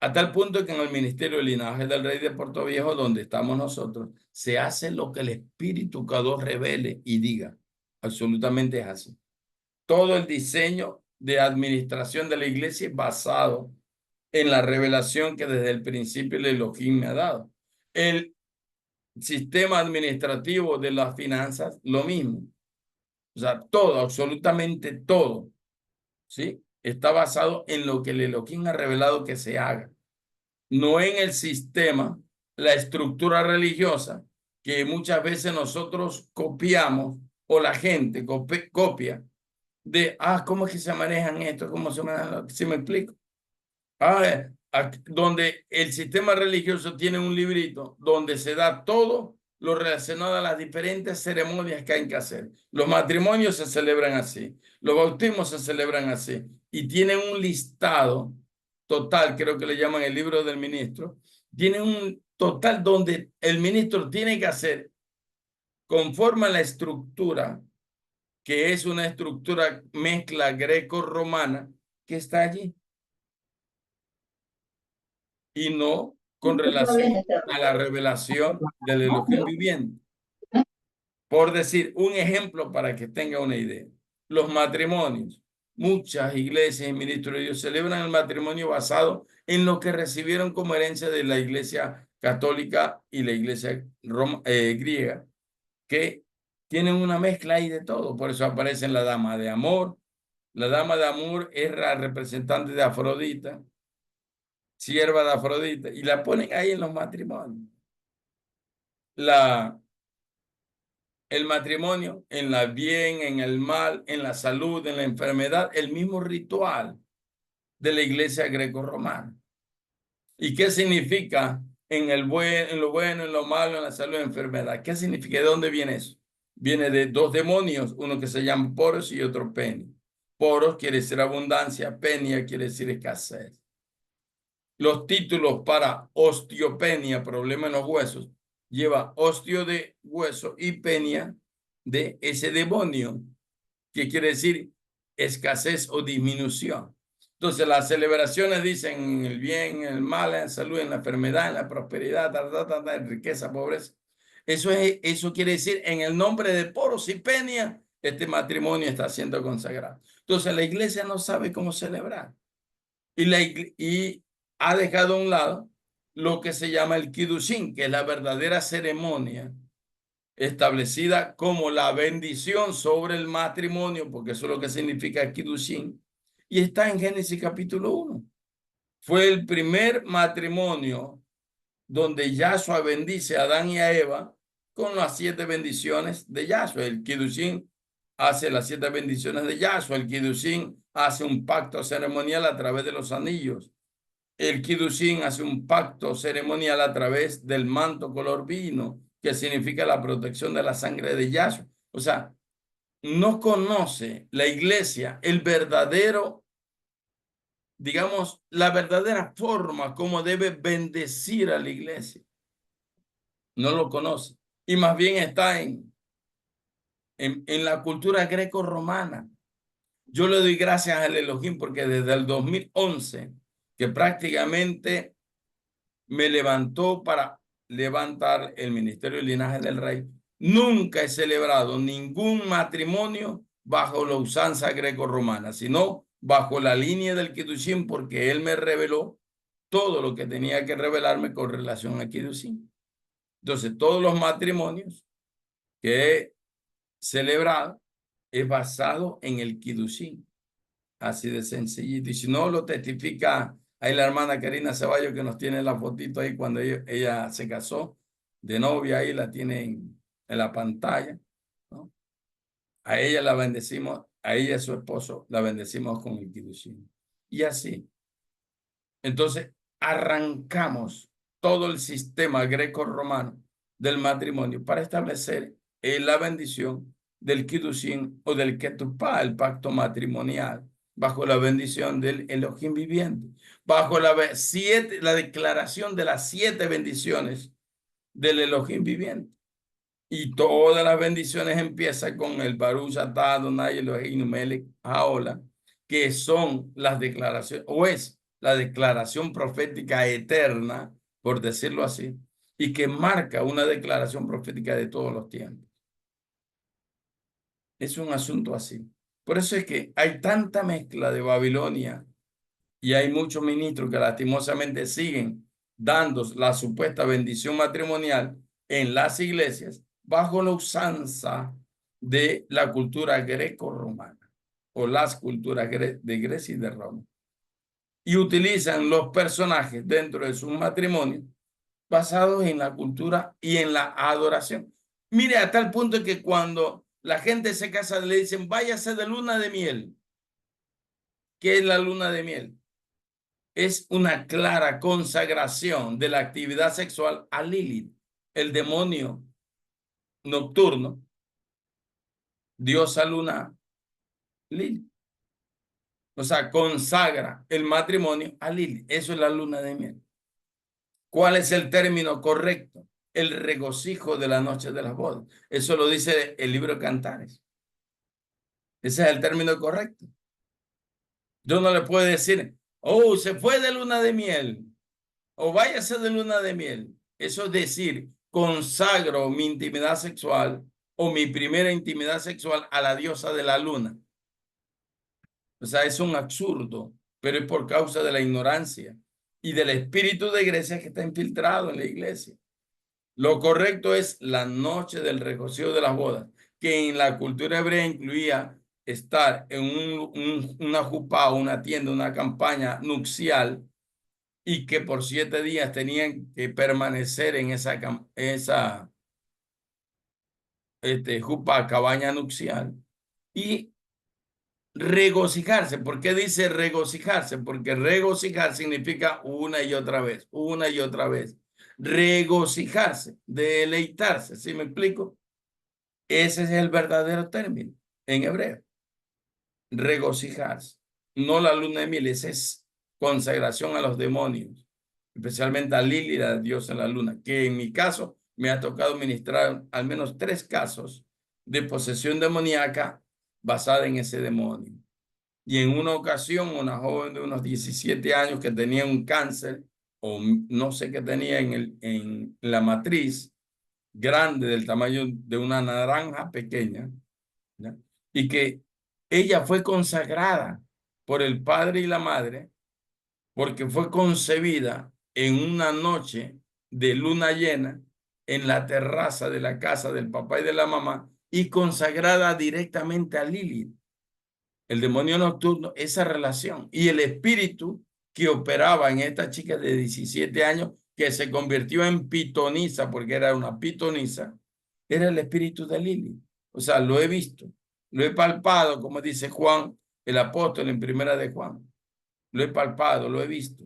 a tal punto que en el ministerio del linaje del rey de Puerto Viejo, donde estamos nosotros, se hace lo que el Espíritu K2 revele y diga. Absolutamente es así. Todo el diseño de administración de la iglesia es basado en la revelación que desde el principio el Elohim me ha dado. El sistema administrativo de las finanzas, lo mismo. O sea, todo, absolutamente todo, ¿sí? Está basado en lo que el Elohim ha revelado que se haga, no en el sistema, la estructura religiosa que muchas veces nosotros copiamos o la gente copia de, ¿cómo es que se manejan esto? ¿Cómo se manejan? ¿Sí me explico? Donde el sistema religioso tiene un librito donde se da todo lo relacionado a las diferentes ceremonias que hay que hacer. Los matrimonios se celebran así, los bautismos se celebran así, y tienen un listado total, creo que le llaman el libro del ministro, tienen un total donde el ministro tiene que hacer conforme a la estructura, que es una estructura mezcla greco-romana, que está allí. Y no con relación a la revelación del Elohim viviente. Por decir un ejemplo para que tenga una idea. Los matrimonios. Muchas iglesias y ministros de Dios celebran el matrimonio basado en lo que recibieron como herencia de la iglesia católica y la iglesia griega, que tienen una mezcla ahí de todo. Por eso aparecen la dama de amor. La dama de amor es la representante de Afrodita, sierva de Afrodita, y la ponen ahí en los matrimonios. El matrimonio, en el bien, en el mal, en la salud, en la enfermedad, el mismo ritual de la iglesia greco-romana. ¿Y qué significa en lo bueno, en lo malo, en la salud, en la enfermedad? ¿Qué significa? ¿De dónde viene eso? Viene de dos demonios, uno que se llama Poros y otro Penia. Poros quiere decir abundancia, Penia quiere decir escasez. Los títulos para osteopenia, problema en los huesos, lleva osteo de hueso y penia de ese demonio, que quiere decir escasez o disminución. Entonces las celebraciones dicen en el bien, en el mal, en la salud, en la enfermedad, en la prosperidad, en riqueza, pobreza. Eso quiere decir en el nombre de Poros y Penia, este matrimonio está siendo consagrado. Entonces la iglesia no sabe cómo celebrar. Y ha dejado a un lado lo que se llama el Kiddushin, que es la verdadera ceremonia establecida como la bendición sobre el matrimonio, porque eso es lo que significa Kiddushin, y está en Génesis capítulo 1. fue el primer matrimonio donde Yahshua bendice a Adán y a Eva con las 7 bendiciones de Yahshua. El Kiddushin hace las 7 bendiciones de Yahshua. El Kiddushin hace un pacto ceremonial a través de los anillos. El Kiddushin hace un pacto ceremonial a través del manto color vino, que significa la protección de la sangre de Yahshua. O sea, no conoce la iglesia el verdadero, digamos, la verdadera forma como debe bendecir a la iglesia. No lo conoce. Y más bien está en la cultura greco-romana. Yo le doy gracias al Elohim porque desde el 2011, que prácticamente me levantó para levantar el Ministerio del Linaje del Rey, nunca he celebrado ningún matrimonio bajo la usanza greco-romana, sino bajo la línea del Kiddushin, porque él me reveló todo lo que tenía que revelarme con relación al Kiddushin. Entonces, todos los matrimonios que he celebrado es basado en el Kiddushin, así de sencillito. Y si no, lo testifica ahí la hermana Karina Ceballos, que nos tiene la fotito ahí cuando ella se casó de novia, ahí la tiene en la pantalla, ¿no? A ella la bendecimos, a ella y a su esposo la bendecimos con el Kiddushin. Y así. Entonces, arrancamos todo el sistema greco-romano del matrimonio para establecer la bendición del Kiddushin o del Ketupá, el pacto matrimonial, bajo la bendición del Elohim viviente, bajo la declaración de las 7 bendiciones del Elohim viviente. Y todas las bendiciones empiezan con el Baruch Atah Adonai Eloheinu Melech Haolam, que son las declaraciones, o es la declaración profética eterna, por decirlo así, y que marca una declaración profética de todos los tiempos. Es un asunto así. Por eso es que hay tanta mezcla de Babilonia y hay muchos ministros que lastimosamente siguen dando la supuesta bendición matrimonial en las iglesias bajo la usanza de la cultura greco-romana o las culturas de Grecia y de Roma. Y utilizan los personajes dentro de sus matrimonios basados en la cultura y en la adoración. Mire, a tal punto que cuando la gente se casa le dicen, váyase de luna de miel. ¿Qué es la luna de miel? Es una clara consagración de la actividad sexual a Lilith, el demonio nocturno, diosa luna Lilith. O sea, consagra el matrimonio a Lilith. Eso es la luna de miel. ¿Cuál es el término correcto? El regocijo de la noche de las bodas. Eso lo dice el libro de Cantares. Ese es el término correcto. Yo no le puedo decir, oh, se fue de luna de miel, o váyase de luna de miel. Eso es decir, consagro mi intimidad sexual o mi primera intimidad sexual a la diosa de la luna. O sea, es un absurdo, pero es por causa de la ignorancia y del espíritu de iglesia que está infiltrado en la iglesia. Lo correcto es la noche del regocijo de las bodas, que en la cultura hebrea incluía estar en una jupá, una tienda, una campaña nupcial, y que por 7 días tenían que permanecer en esa jupá, cabaña nupcial, y regocijarse. ¿Por qué dice regocijarse? Porque regocijar significa una y otra vez, una y otra vez. Regocijarse, deleitarse, ¿sí me explico? Ese es el verdadero término en hebreo. Regocijarse. No la luna de miel, esa es consagración a los demonios, especialmente a Lili, la diosa de la luna, que en mi caso me ha tocado ministrar al menos 3 casos de posesión demoníaca basada en ese demonio. Y en una ocasión, una joven de unos 17 años que tenía un cáncer, o no sé qué tenía en la matriz, grande, del tamaño de una naranja pequeña, ¿ya? Y que ella fue consagrada por el padre y la madre porque fue concebida en una noche de luna llena en la terraza de la casa del papá y de la mamá y consagrada directamente a Lilith, el demonio nocturno, esa relación. Y el espíritu que operaba en esta chica de 17 años que se convirtió en pitonisa porque era una pitonisa, era el espíritu de Lili. O sea, lo he visto, lo he palpado, como dice Juan, el apóstol en primera de Juan. Lo he palpado, lo he visto.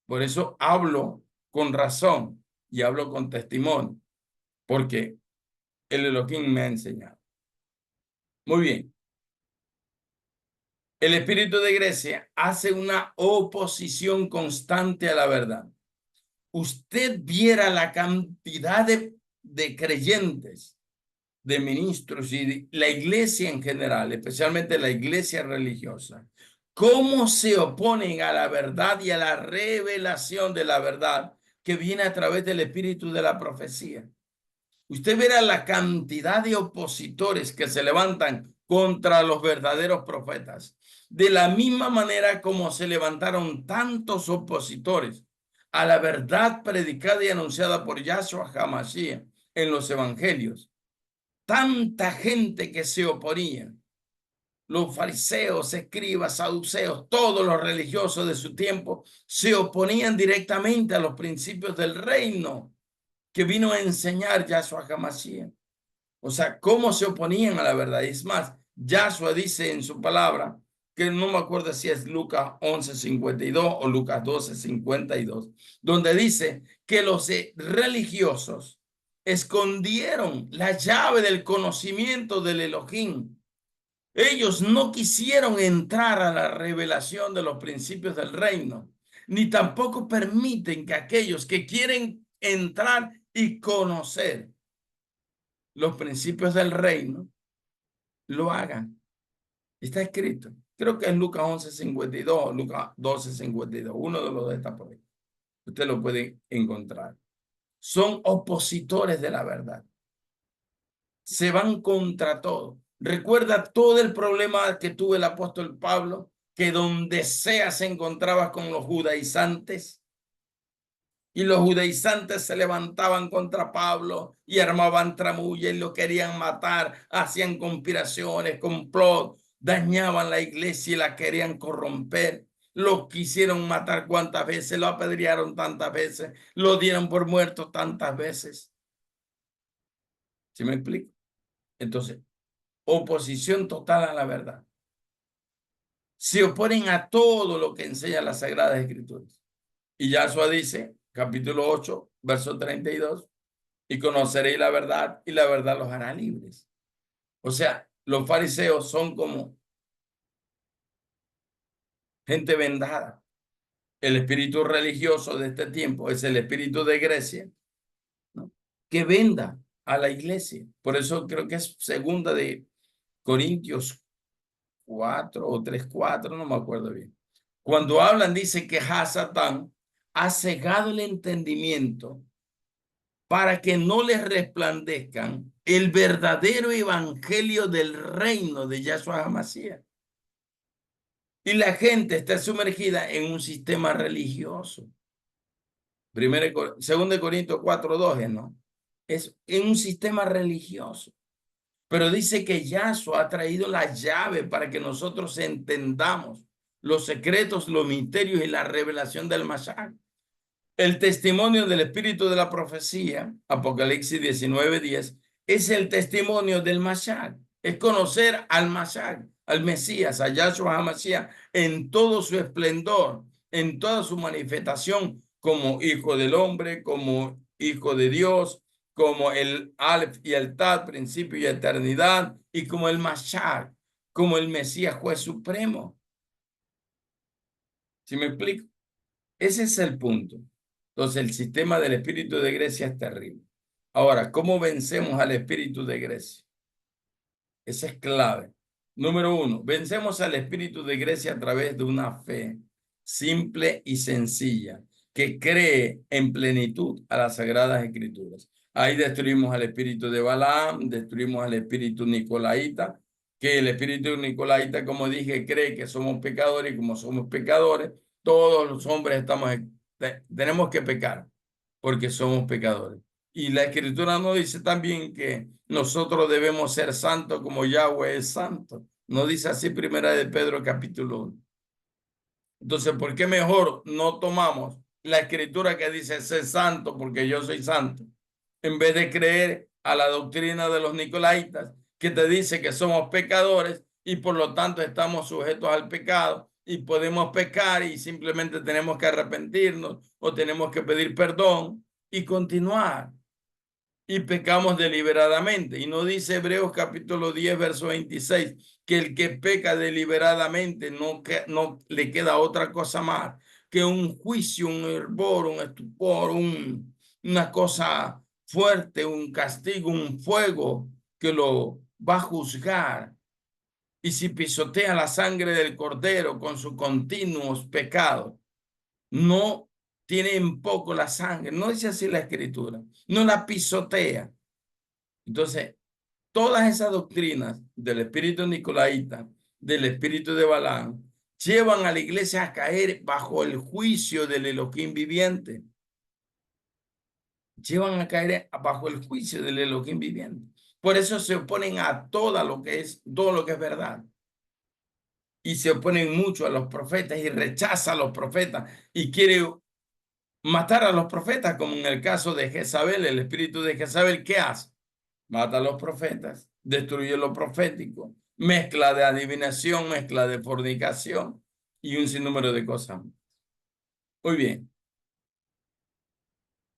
Por eso hablo con razón y hablo con testimonio, porque el Elohim me ha enseñado. Muy bien. El espíritu de Grecia hace una oposición constante a la verdad. Usted viera la cantidad de creyentes, de ministros y la iglesia en general, especialmente la iglesia religiosa, cómo se oponen a la verdad y a la revelación de la verdad que viene a través del espíritu de la profecía. Usted verá la cantidad de opositores que se levantan contra los verdaderos profetas. De la misma manera como se levantaron tantos opositores a la verdad predicada y anunciada por Yahshua HaMashiach en los evangelios. Tanta gente que se oponía. Los fariseos, escribas, saduceos, todos los religiosos de su tiempo se oponían directamente a los principios del reino que vino a enseñar Yahshua HaMashiach. O sea, cómo se oponían a la verdad. Es más, Yahshua dice en su palabra, que no me acuerdo si es Lucas 11:52 o Lucas 12:52, donde dice que los religiosos escondieron la llave del conocimiento del Elohim. Ellos no quisieron entrar a la revelación de los principios del reino, ni tampoco permiten que aquellos que quieren entrar y conocer los principios del reino lo hagan. Está escrito. Creo que es Lucas 11:52, Lucas 12:52. Uno de los dos está por ahí. Usted lo puede encontrar. Son opositores de la verdad. Se van contra todo. Recuerda todo el problema que tuvo el apóstol Pablo, que donde sea se encontraba con los judaizantes. Y los judaizantes se levantaban contra Pablo y armaban tramulla y lo querían matar, hacían conspiraciones, complot, dañaban la iglesia y la querían corromper. Lo quisieron matar cuantas veces, lo apedrearon tantas veces, lo dieron por muerto tantas veces. ¿Sí me explico? Entonces, oposición total a la verdad. Se oponen a todo lo que enseña las Sagradas Escrituras. Y Yahshua dice, capítulo 8, verso 32, y conoceréis la verdad y la verdad los hará libres. O sea, los fariseos son como gente vendada. El espíritu religioso de este tiempo es el espíritu de Grecia, ¿no? Que venda a la iglesia. Por eso creo que es segunda de Corintios 4 o 3:4, no me acuerdo bien. Cuando hablan, dice que Hasatán ha cegado el entendimiento para que no les resplandezcan el verdadero evangelio del reino de Yahshua HaMashiach. Y la gente está sumergida en un sistema religioso. 2 Corintios 4:12, ¿no? Es en un sistema religioso. Pero dice que Yahshua ha traído la llave para que nosotros entendamos los secretos, los misterios y la revelación del Mashiach. El testimonio del espíritu de la profecía, Apocalipsis 19:10, es el testimonio del Mashiach. Es conocer al Mashiach, al Mesías, a Yahshua HaMashiach, en todo su esplendor, en toda su manifestación como hijo del hombre, como hijo de Dios, como el Alef y el Tad, principio y eternidad, y como el Mashiach, como el Mesías juez supremo. ¿Sí me explico? Ese es el punto. Entonces, el sistema del espíritu de Grecia es terrible. Ahora, ¿cómo vencemos al espíritu de Grecia? Esa es clave. Número 1, vencemos al espíritu de Grecia a través de una fe simple y sencilla que cree en plenitud a las Sagradas Escrituras. Ahí destruimos al espíritu de Balaam, destruimos al espíritu nicolaíta, que el espíritu nicolaíta, como dije, cree que somos pecadores y como somos pecadores, todos los hombres tenemos que pecar porque somos pecadores. Y la escritura nos dice también que nosotros debemos ser santos como Yahweh es santo. No dice así primera de Pedro capítulo 1. Entonces, ¿por qué mejor no tomamos la escritura que dice sé santo porque yo soy santo? En vez de creer a la doctrina de los nicolaitas que te dice que somos pecadores y por lo tanto estamos sujetos al pecado y podemos pecar y simplemente tenemos que arrepentirnos o tenemos que pedir perdón y continuar y pecamos deliberadamente. Y no dice Hebreos capítulo 10, verso 26, que el que peca deliberadamente no le queda otra cosa más que un juicio, un hervor, un estupor, una cosa fuerte, un castigo, un fuego que lo va a juzgar. Y si pisotea la sangre del cordero con sus continuos pecados, no tiene en poco la sangre, no dice así la escritura, no la pisotea. Entonces, todas esas doctrinas del espíritu nicolaíta, del espíritu de Balaam, llevan a la iglesia a caer bajo el juicio del Elohim viviente. Llevan a caer bajo el juicio del Elohim viviente. Por eso se oponen a todo lo que es verdad. Y se oponen mucho a los profetas y rechaza a los profetas y quiere matar a los profetas, como en el caso de Jezabel, el espíritu de Jezabel. ¿Qué hace? Mata a los profetas, destruye lo profético, mezcla de adivinación, mezcla de fornicación y un sinnúmero de cosas. Muy bien.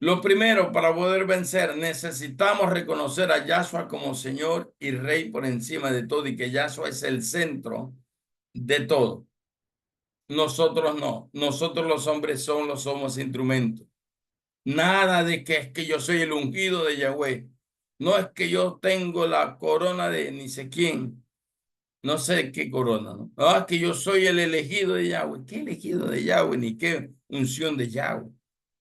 Lo primero, para poder vencer, necesitamos reconocer a Yahshua como Señor y Rey por encima de todo y que Yahshua es el centro de todo. Nosotros no. Nosotros los hombres somos instrumentos. Nada de que es que yo soy el ungido de Yahweh. No es que yo tengo la corona de ni sé quién. No sé qué corona, ¿no? Ah, que yo soy el elegido de Yahweh. ¿Qué elegido de Yahweh? Ni qué unción de Yahweh.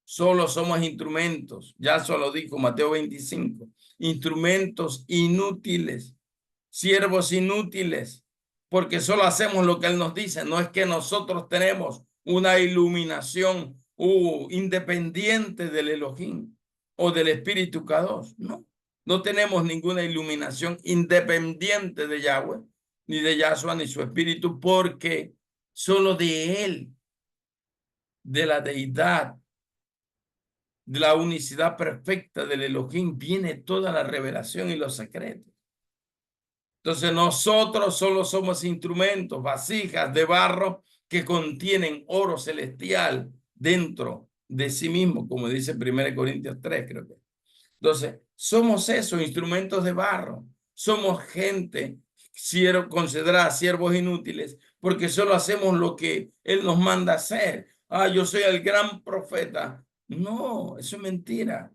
Solo somos instrumentos. Ya solo dijo Mateo 25. Instrumentos inútiles, siervos inútiles, porque solo hacemos lo que Él nos dice. No es que nosotros tenemos una iluminación independiente del Elohim o del Espíritu Kadosh. No, no tenemos ninguna iluminación independiente de Yahweh, ni de Yahshua, ni su Espíritu, porque solo de Él, de la deidad, de la unicidad perfecta del Elohim, viene toda la revelación y los secretos. Entonces nosotros solo somos instrumentos, vasijas de barro que contienen oro celestial dentro de sí mismo, como dice 1 Corintios 3, creo que. Entonces, somos esos instrumentos de barro. Somos gente considerada siervos inútiles porque solo hacemos lo que Él nos manda hacer. Ah, yo soy el gran profeta. No, eso es mentira.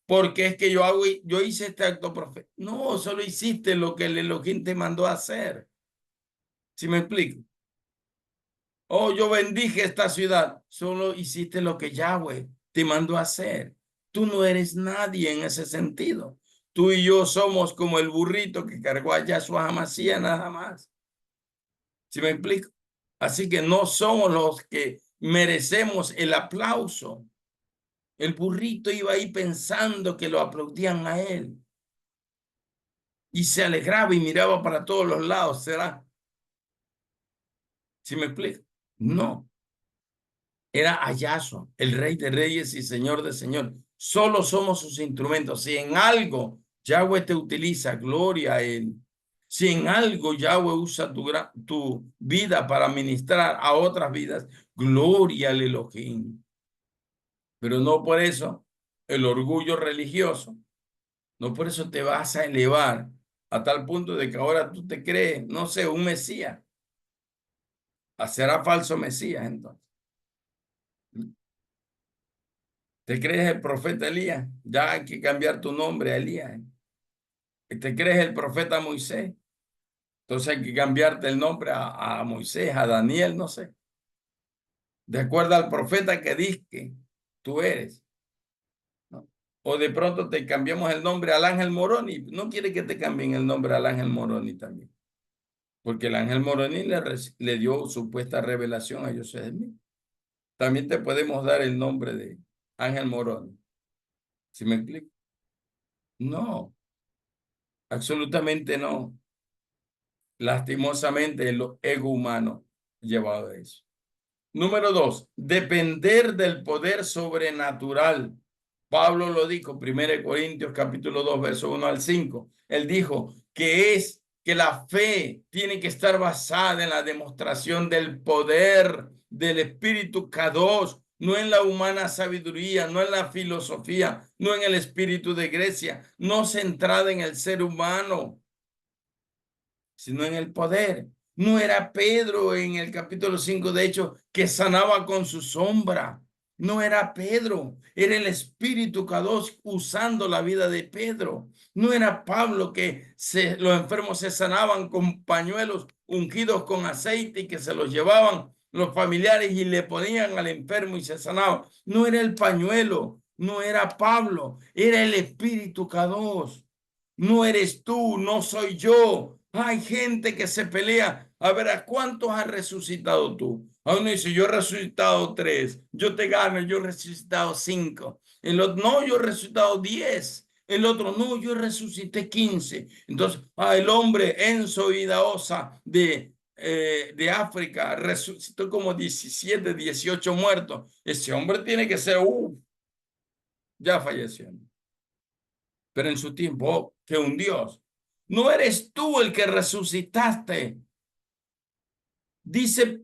Porque es que yo hice este acto profético. No, solo hiciste lo que el Elohim te mandó a hacer. ¿Sí me explico? Oh, yo bendije esta ciudad. Solo hiciste lo que Yahweh te mandó a hacer. Tú no eres nadie en ese sentido. Tú y yo somos como el burrito que cargó a Yahshua Hamashiach nada más. ¿Sí me explico? Así que no somos los que merecemos el aplauso. El burrito iba ahí pensando que lo aplaudían a él y se alegraba y miraba para todos los lados. ¿Será? ¿Sí me explico? No. Era Ayaso, el rey de reyes y señor de señor. Solo somos sus instrumentos. Si en algo Yahweh te utiliza, gloria a él. Si en algo Yahweh usa tu vida para ministrar a otras vidas, gloria al Elohim. Pero no por eso el orgullo religioso, no por eso te vas a elevar a tal punto de que ahora tú te crees, no sé, un Mesías. Será falso Mesías entonces. ¿Te crees el profeta Elías? Ya hay que cambiar tu nombre a Elías. ¿Te crees el profeta Moisés? Entonces hay que cambiarte el nombre a Moisés, a Daniel, no sé. De acuerdo al profeta que dices que tú eres, ¿no? O de pronto te cambiamos el nombre al ángel Moroni. No quiere que te cambien el nombre al ángel Moroni también. Porque el ángel Moroni le dio supuesta revelación a José de mí. También te podemos dar el nombre de ángel Moroni. ¿Sí me explico? No, absolutamente no. Lastimosamente el ego humano llevado a eso. Número 2, depender del poder sobrenatural. Pablo lo dijo, 1 Corintios capítulo 2, verso 1 al 5. Él dijo que la fe tiene que estar basada en la demostración del poder del Espíritu Kadosh, no en la humana sabiduría, no en la filosofía, no en el espíritu de Grecia, no centrada en el ser humano, sino en el poder. No era Pedro en el capítulo 5, de hecho, que sanaba con su sombra. No era Pedro, era el Espíritu Kadosh usando la vida de Pedro. No era Pablo que los enfermos se sanaban con pañuelos ungidos con aceite y que se los llevaban los familiares y le ponían al enfermo y se sanaba. No era el pañuelo, no era Pablo, era el Espíritu Kadosh. No eres tú, no soy yo. Hay gente que se pelea. A ver, ¿a cuántos has resucitado tú? A uno dice, yo he resucitado 3. Yo te gano, yo he resucitado 5. El otro, no, yo he resucitado 10. El otro, no, yo resucité 15. Entonces, el hombre Enzo Idaosa de África resucitó como 17, 18 muertos. Ese hombre tiene que ser, ya falleció. Pero en su tiempo que un Dios. No eres tú el que resucitaste. Dice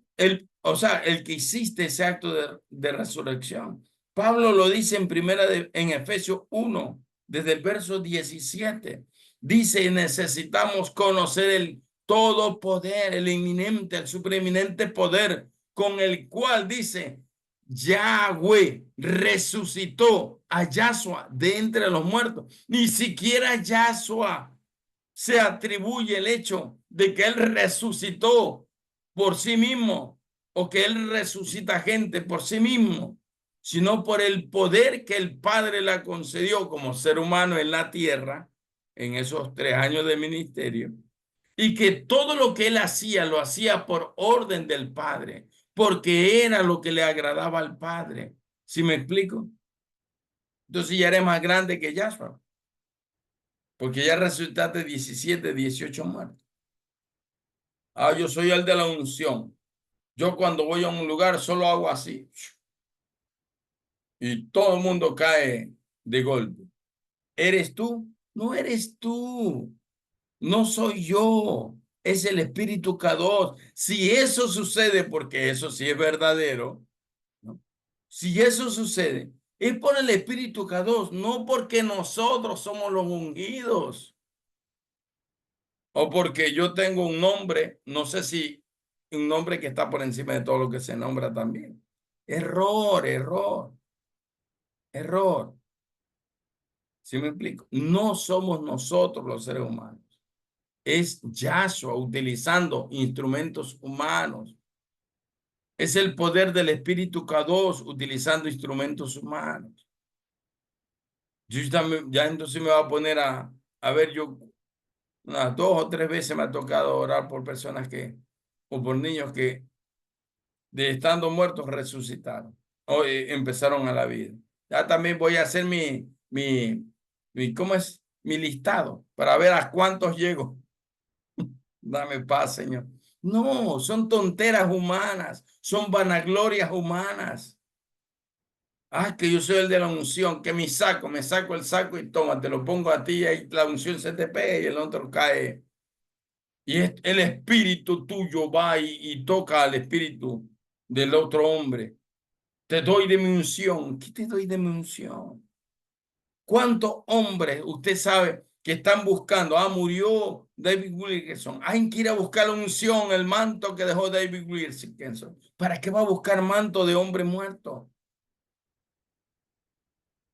o sea, el que hiciste ese acto de resurrección. Pablo lo dice en Efesios 1, desde el verso 17. Dice, necesitamos conocer el todo poder, el inminente, el supreeminente poder con el cual dice, Yahweh resucitó a Yahshua de entre los muertos. Ni siquiera Yahshua se atribuye el hecho de que él resucitó por sí mismo o que él resucita gente por sí mismo, sino por el poder que el Padre le concedió como ser humano en la tierra en esos 3 años de ministerio, y que todo lo que él hacía lo hacía por orden del Padre, porque era lo que le agradaba al Padre. ¿Sí me explico? Entonces ya eres más grande que Yahshua, porque ya resucitaste 17, 18 muertos. Yo soy el de la unción. Yo cuando voy a un lugar solo hago así y todo el mundo cae de golpe. ¿Eres tú? No eres tú. No soy yo. Es el Espíritu Kadosh. Si eso sucede, porque eso sí es verdadero, ¿no? Si eso sucede, es por el Espíritu Kadosh, no porque nosotros somos los ungidos. O porque yo tengo un nombre, no sé si un nombre que está por encima de todo lo que se nombra también. Error, error, error. ¿Sí me explico? No somos nosotros los seres humanos. Es Yahshua utilizando instrumentos humanos. Es el poder del Espíritu Kadosh utilizando instrumentos humanos. Yo también, ya entonces me voy a poner a ver, yo unas 2 o 3 veces me ha tocado orar por personas o por niños que de estando muertos resucitaron o empezaron a la vida. Ya también voy a hacer ¿cómo es? Mi listado para ver a cuántos llego. Dame paz, Señor. No, son tonteras humanas, son vanaglorias humanas. Que yo soy el de la unción, que me saco el saco y toma, te lo pongo a ti y ahí la unción se te pega y el otro cae. Y el espíritu tuyo va y toca al espíritu del otro hombre. Te doy de mi unción. ¿Qué te doy de mi unción? ¿Cuántos hombres usted sabe que están buscando? Murió David Wilkerson. Hay que ir a buscar la unción, el manto que dejó David Wilkerson. ¿Para qué va a buscar manto de hombre muerto?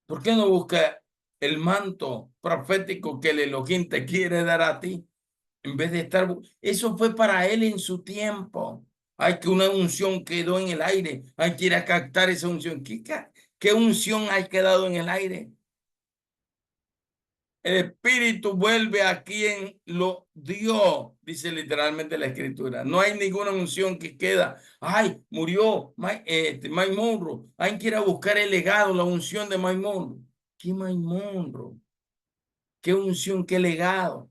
¿Por qué no busca el manto profético que el Elohim te quiere dar a ti? En vez de estar... Eso fue para él en su tiempo. Hay que una unción quedó en el aire. Hay que ir a captar esa unción. ¿Qué unción hay quedado en el aire? El Espíritu vuelve a quien lo dio, dice literalmente la Escritura. No hay ninguna unción que queda. Murió Mike Monroe. Hay que ir a buscar el legado, la unción de Mike Monroe. ¿Qué Mike Monroe? ¿Qué unción, qué legado?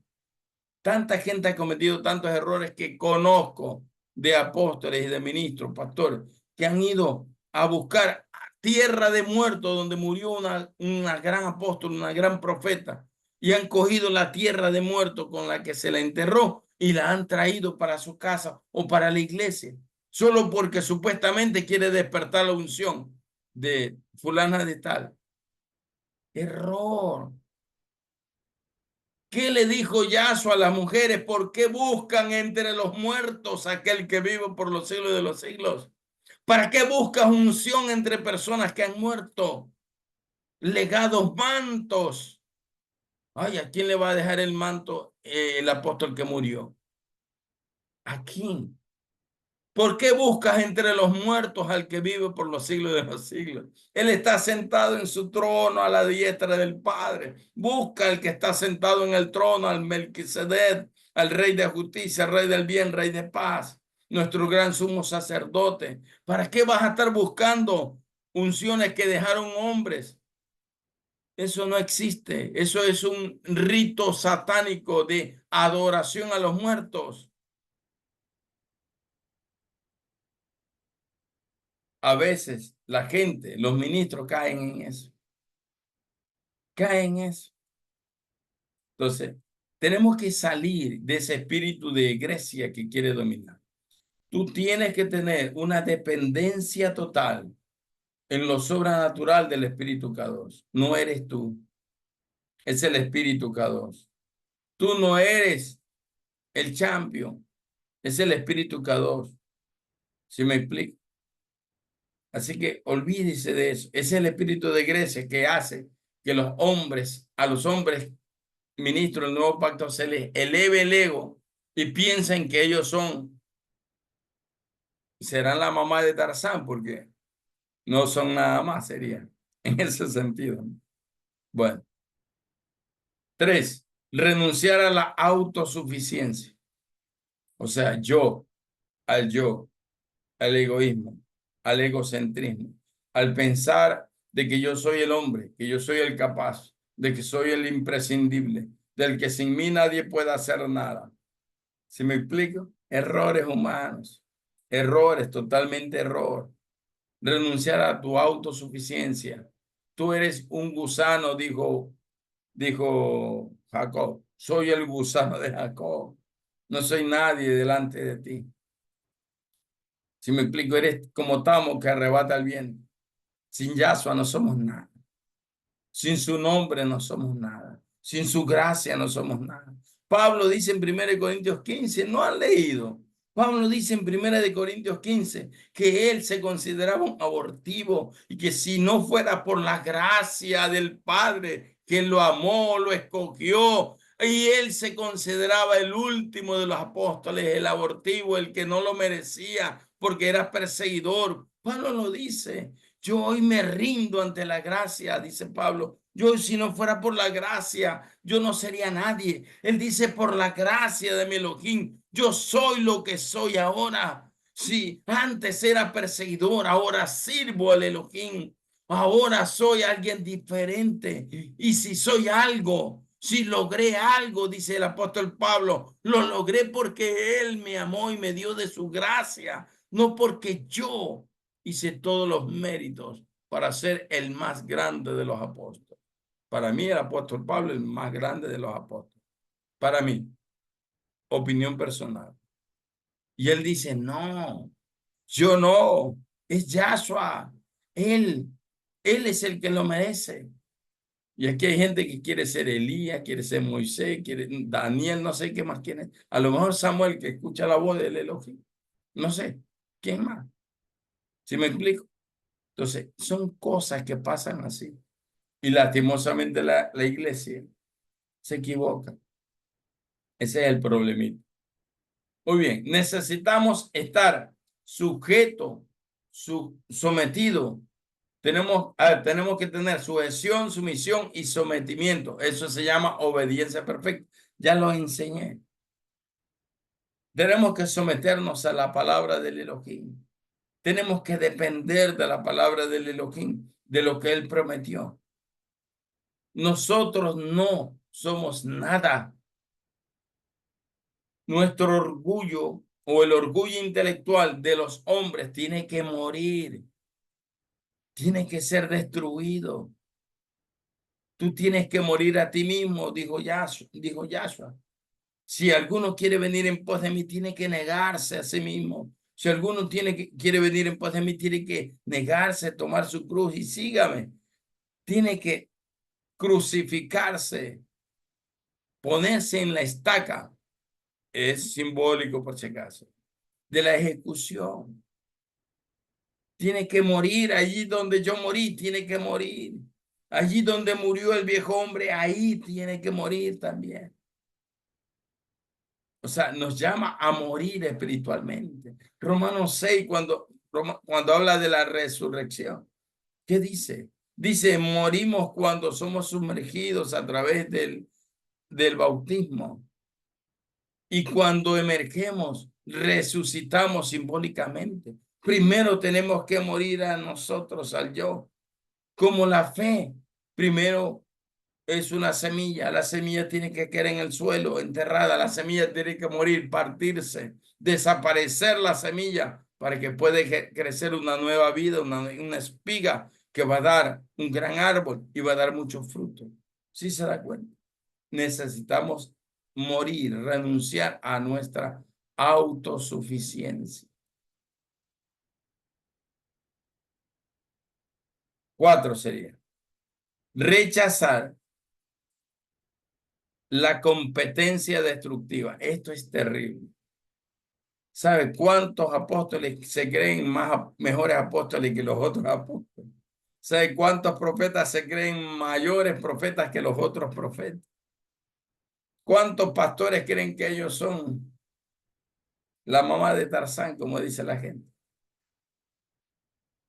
Tanta gente ha cometido tantos errores que conozco de apóstoles y de ministros, pastores, que han ido a buscar tierra de muertos donde murió una gran apóstol, una gran profeta, y han cogido la tierra de muertos con la que se la enterró y la han traído para su casa o para la iglesia, solo porque supuestamente quiere despertar la unción de fulana de tal. Error. ¿Qué le dijo Yaso a las mujeres? ¿Por qué buscan entre los muertos aquel que vive por los siglos de los siglos? ¿Para qué buscas unción entre personas que han muerto? Legados, mantos. Ay, ¿a quién le va a dejar el manto el apóstol que murió? ¿A quién? ¿Por qué buscas entre los muertos al que vive por los siglos de los siglos? Él está sentado en su trono a la diestra del Padre. Busca al que está sentado en el trono, al Melquisedec, al Rey de justicia, Rey del bien, Rey de paz, nuestro gran sumo sacerdote. ¿Para qué vas a estar buscando unciones que dejaron hombres? Eso no existe. Eso es un rito satánico de adoración a los muertos. A veces la gente, los ministros caen en eso, caen en eso. Entonces, tenemos que salir de ese espíritu de Grecia que quiere dominar. Tú tienes que tener una dependencia total en lo sobrenatural del Espíritu K2. No eres tú, es el Espíritu K2. Tú no eres el champion, es el Espíritu K2. ¿Sí me explico? Así que olvídese de eso. Es el espíritu de Grecia que hace que los hombres, a los hombres ministros del nuevo pacto, se les eleve el ego y piensen que ellos serán la mamá de Tarzán, porque no son nada más, sería en ese sentido. Bueno, 3, renunciar a la autosuficiencia. O sea, yo, al egoísmo, al egocentrismo, al pensar de que yo soy el hombre, que yo soy el capaz, de que soy el imprescindible, del que sin mí nadie puede hacer nada. ¿Sí me explico? Errores humanos, errores, totalmente error. Renunciar a tu autosuficiencia. Tú eres un gusano, dijo Jacob. Soy el gusano de Jacob. No soy nadie delante de ti. Si me explico, eres como tamo que arrebata el viento. Sin Yahshua no somos nada. Sin su nombre no somos nada. Sin su gracia no somos nada. Pablo dice en 1 Corintios 15, ¿no han leído? Pablo dice en 1 Corintios 15 que él se consideraba un abortivo y que si no fuera por la gracia del Padre, que lo amó, lo escogió, y él se consideraba el último de los apóstoles, el abortivo, el que no lo merecía porque era perseguidor. Pablo lo dice. Yo hoy me rindo ante la gracia, dice Pablo. Yo si no fuera por la gracia, yo no sería nadie. Él dice, por la gracia de mi Elohim, yo soy lo que soy ahora. Si antes era perseguidor, ahora sirvo al Elohim. Ahora soy alguien diferente. Y si soy algo, si logré algo, dice el apóstol Pablo, lo logré porque Él me amó y me dio de su gracia, no porque yo hice todos los méritos para ser el más grande de los apóstoles. Para mí, el apóstol Pablo es el más grande de los apóstoles. Para mí, opinión personal. Y él dice, no, yo no, es Yahshua. Él, él es el que lo merece. Y aquí hay gente que quiere ser Elías, quiere ser Moisés, quiere Daniel, no sé qué más quiere. A lo mejor Samuel, que escucha la voz del Elohim. No sé, ¿quién más? ¿Sí me explico? Entonces, son cosas que pasan así. Y lastimosamente la iglesia se equivoca. Ese es el problemita. Muy bien, necesitamos estar sujeto, sometido. Tenemos que tener sujeción, sumisión y sometimiento. Eso se llama obediencia perfecta. Ya lo enseñé. Tenemos que someternos a la palabra del Elohim. Tenemos que depender de la palabra del Elohim, de lo que Él prometió. Nosotros no somos nada. Nuestro orgullo o el orgullo intelectual de los hombres tiene que morir, tiene que ser destruido. Tú tienes que morir a ti mismo, dijo Yahshua. Si alguno quiere venir en pos de mí, tiene que negarse a sí mismo. Si alguno quiere venir en pos de mí, tiene que negarse, tomar su cruz y sígame. Tiene que crucificarse, ponerse en la estaca. Es simbólico, por si acaso, de la ejecución. Tiene que morir allí donde yo morí, tiene que morir. Allí donde murió el viejo hombre, ahí tiene que morir también. O sea, nos llama a morir espiritualmente. Romanos 6, cuando habla de la resurrección, ¿qué dice? Dice, morimos cuando somos sumergidos a través del bautismo. Y cuando emergemos, resucitamos simbólicamente. Primero tenemos que morir a nosotros, al yo. Como la fe, primero es una semilla, la semilla tiene que quedar en el suelo, enterrada, la semilla tiene que morir, partirse, desaparecer la semilla para que pueda crecer una nueva vida, una espiga que va a dar un gran árbol y va a dar muchos frutos. ¿Sí se da cuenta? Necesitamos morir, renunciar a nuestra autosuficiencia. 4 sería rechazar la competencia destructiva. Esto es terrible. ¿Sabe cuántos apóstoles se creen mejores apóstoles que los otros apóstoles? ¿Sabe cuántos profetas se creen mayores profetas que los otros profetas? ¿Cuántos pastores creen que ellos son la mamá de Tarzán, como dice la gente?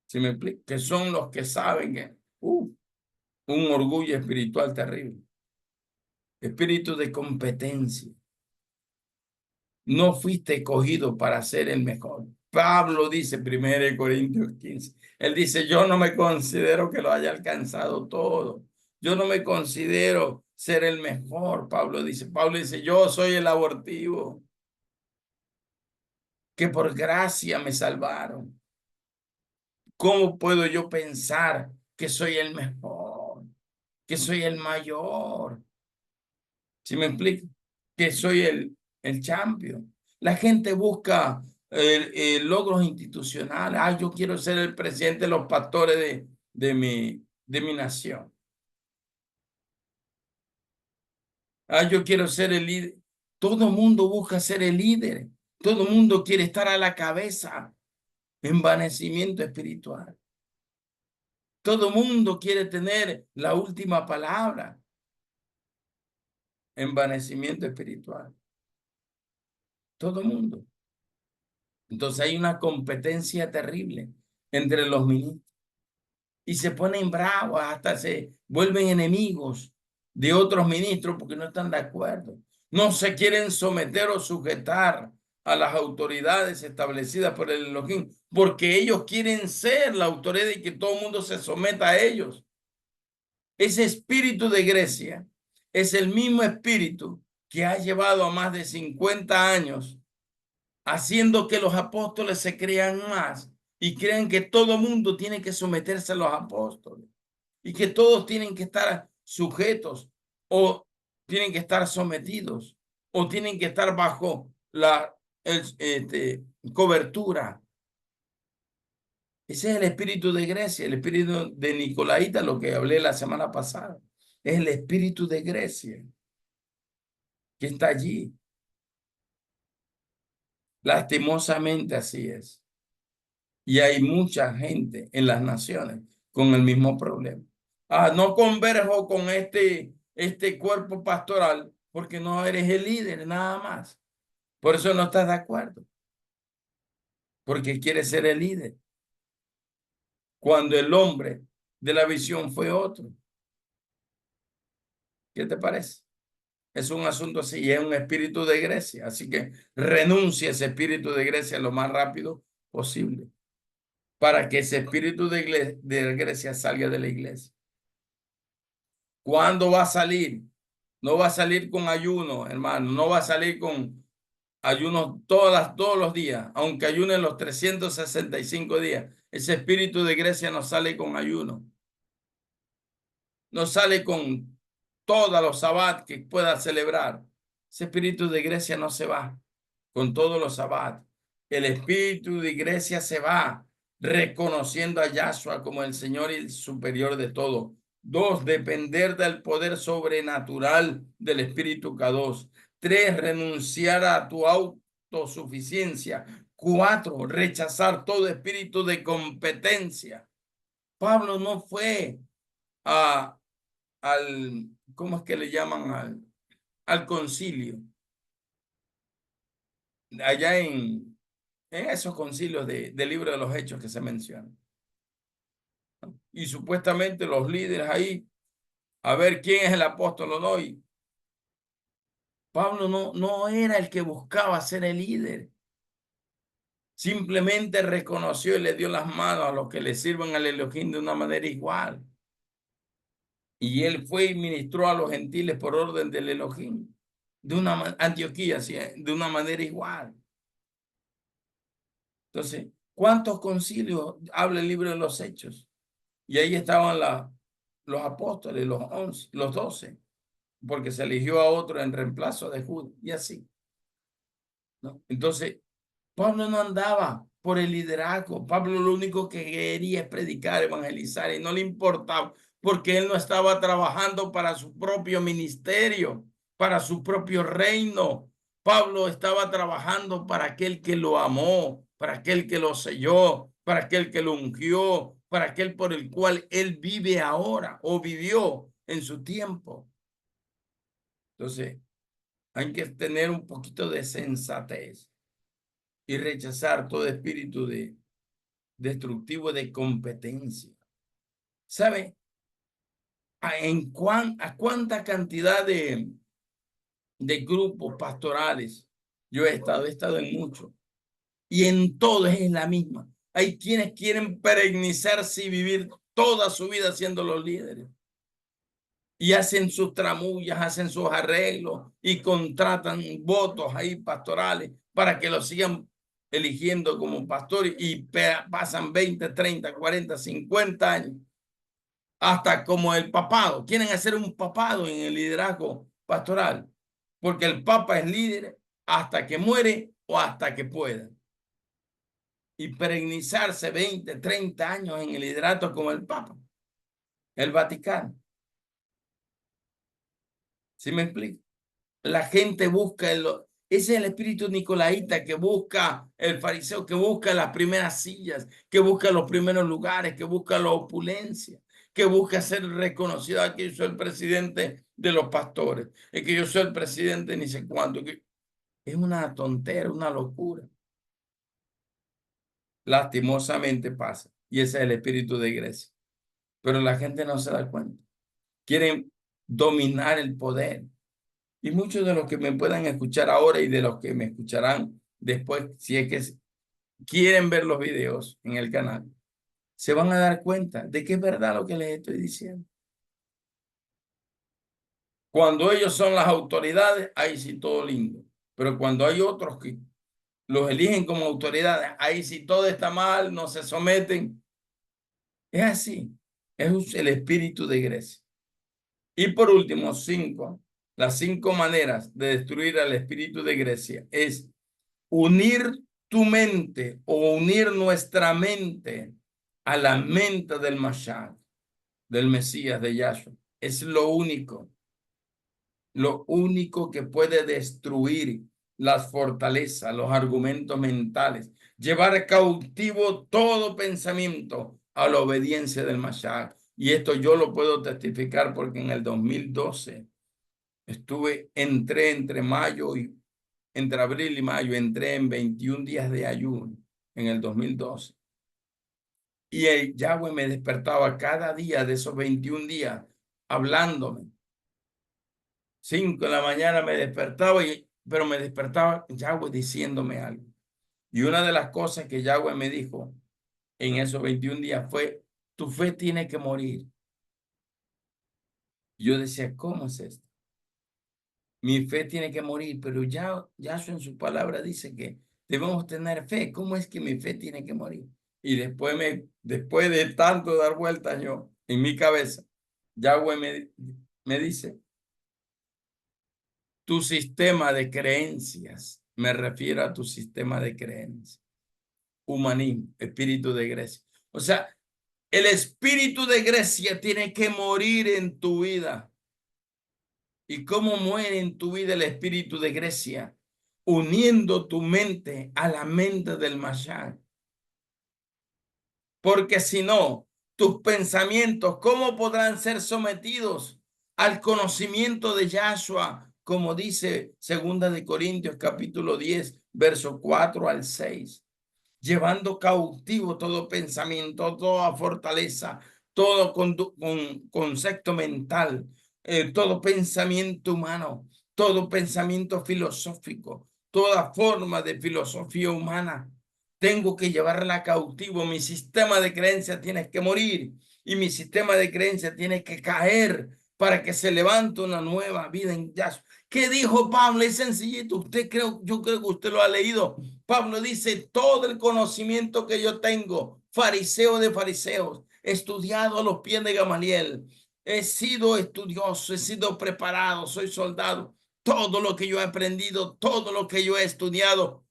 ¿Sí me explico? Que son los que saben que un orgullo espiritual terrible. Espíritu de competencia. No fuiste escogido para ser el mejor. Pablo dice, 1 Corintios 15, él dice, yo no me considero que lo haya alcanzado todo. Yo no me considero ser el mejor. Pablo dice, yo soy el abortivo, que por gracia me salvaron. ¿Cómo puedo yo pensar que soy el mejor, que soy el mayor? ¿Sí me explico? Que soy el champion. La gente busca logros institucionales. Ah, yo quiero ser el presidente de los pastores de mi nación. Ah, yo quiero ser el líder. Todo el mundo busca ser el líder. Todo el mundo quiere estar a la cabeza. Envanecimiento espiritual. Todo el mundo quiere tener la última palabra. Envanecimiento espiritual. Todo el mundo. Entonces hay una competencia terrible entre los ministros y se ponen bravos, hasta se vuelven enemigos de otros ministros porque no están de acuerdo. No se quieren someter o sujetar a las autoridades establecidas por el Elohim porque ellos quieren ser la autoridad y que todo el mundo se someta a ellos. Ese espíritu de Grecia es el mismo espíritu que ha llevado a más de 50 años haciendo que los apóstoles se crean más y crean que todo mundo tiene que someterse a los apóstoles y que todos tienen que estar sujetos o tienen que estar sometidos o tienen que estar bajo la cobertura. Ese es el espíritu de Grecia, el espíritu de Nicolaíta, lo que hablé la semana pasada. Es el espíritu de Grecia que está allí. Lastimosamente así es. Y hay mucha gente en las naciones con el mismo problema. Ah, no converjo con este cuerpo pastoral porque no eres el líder, nada más. Por eso no estás de acuerdo. Porque quieres ser el líder. Cuando el hombre de la visión fue otro. ¿Qué te parece? Es un asunto así y es un espíritu de Grecia. Así que renuncia a ese espíritu de Grecia lo más rápido posible para que ese espíritu de Grecia salga de la iglesia. ¿Cuándo va a salir? No va a salir con ayuno, hermano. No va a salir con ayuno todos los días, aunque ayune los 365 días. Ese espíritu de Grecia no sale con ayuno, no sale con todos los sabbat que pueda celebrar. Ese espíritu de Grecia no se va con todos los sabbat. El espíritu de Grecia se va reconociendo a Yahshua como el Señor y el superior de todo. Dos, depender del poder sobrenatural del Espíritu K2. Tres, renunciar a tu autosuficiencia. Cuatro, rechazar todo espíritu de competencia. Pablo no fue a, ¿cómo es que le llaman? Al concilio. Allá en esos concilios del libro de los Hechos que se mencionan. Y supuestamente los líderes ahí, a ver quién es el apóstol o no. Y Pablo no era el que buscaba ser el líder. Simplemente reconoció y le dio las manos a los que le sirven al Elohim de una manera igual. Y él fue y ministró a los gentiles por orden del Elohim. De una Antioquía, sí, de una manera igual. Entonces, ¿cuántos concilios habla el libro de los Hechos? Y ahí estaban los apóstoles, los 11, los 12, porque se eligió a otro en reemplazo de Judas, y así, ¿no? Entonces, Pablo no andaba por el liderazgo. Pablo lo único que quería es predicar, evangelizar, y no le importaba, porque él no estaba trabajando para su propio ministerio, para su propio reino. Pablo estaba trabajando para aquel que lo amó, para aquel que lo selló, para aquel que lo ungió, para aquel por el cual él vive ahora o vivió en su tiempo. Entonces, hay que tener un poquito de sensatez y rechazar todo espíritu destructivo de competencia. ¿Sabe a cuánta cantidad de grupos pastorales yo he estado en muchos, y en todos es la misma? Hay quienes quieren perennizarse y vivir toda su vida siendo los líderes. Y hacen sus tramullas, hacen sus arreglos y contratan votos ahí pastorales para que los sigan eligiendo como pastores, y pasan 20, 30, 40, 50 años hasta como el papado. Quieren hacer un papado en el liderazgo pastoral, porque el papa es líder hasta que muere o hasta que pueda. Y perennizarse 20, 30 años en el liderato como el papa, el Vaticano. ¿Sí me explico? La gente busca ese es el espíritu nicolaíta que busca el fariseo, que busca las primeras sillas, que busca los primeros lugares, que busca la opulencia, que busca ser reconocido. Aquí yo soy el presidente de los pastores, es que yo soy el presidente ni sé cuánto. Es una tontera, una locura. Lastimosamente pasa. Y ese es el espíritu de Grecia. Pero la gente no se da cuenta. Quieren dominar el poder. Y muchos de los que me puedan escuchar ahora y de los que me escucharán después, si es que quieren ver los videos en el canal, se van a dar cuenta de que es verdad lo que les estoy diciendo. Cuando ellos son las autoridades, ahí sí todo lindo. Pero cuando hay otros que los eligen como autoridades, ahí sí todo está mal, no se someten. Es así. Es el espíritu de Grecia. Y por último, las 5 maneras de destruir al espíritu de Grecia es unir tu mente o unir nuestra mente a la mente del Mashiach, del Mesías, de Yahshua. Es lo único que puede destruir las fortalezas, los argumentos mentales, llevar cautivo todo pensamiento a la obediencia del Mashiach. Y esto yo lo puedo testificar porque en el 2012 entré entre abril y mayo, entré en 21 días de ayuno en el 2012. Y el Yahweh me despertaba cada día de esos 21 días hablándome. 5 de la mañana me despertaba, pero me despertaba Yahweh diciéndome algo. Y una de las cosas que Yahweh me dijo en esos 21 días fue: tu fe tiene que morir. Y yo decía, ¿cómo es esto? Mi fe tiene que morir, pero ya Yahshua en su palabra dice que debemos tener fe. ¿Cómo es que mi fe tiene que morir? Y después de tanto dar vueltas yo en mi cabeza, Yahweh me dice, tu sistema de creencias, me refiero a tu sistema de creencias, humanismo, espíritu de Grecia. O sea, el espíritu de Grecia tiene que morir en tu vida. ¿Y cómo muere en tu vida el espíritu de Grecia? Uniendo tu mente a la mente del Mashiach. Porque si no, tus pensamientos, ¿cómo podrán ser sometidos al conocimiento de Yahshua? Como dice 2 Corintios capítulo 10, verso 4 al 6, llevando cautivo todo pensamiento, toda fortaleza, todo concepto mental, todo pensamiento humano, todo pensamiento filosófico, toda forma de filosofía humana. Tengo que llevarla cautivo. Mi sistema de creencias tiene que morir y mi sistema de creencias tiene que caer para que se levante una nueva vida en Yahshua. ¿Qué dijo Pablo? Es sencillito. Yo creo que usted lo ha leído. Pablo dice, todo el conocimiento que yo tengo, fariseo de fariseos, estudiado a los pies de Gamaliel, he sido estudioso, he sido preparado, soy soldado. Todo lo que yo he aprendido, todo lo que yo he estudiado,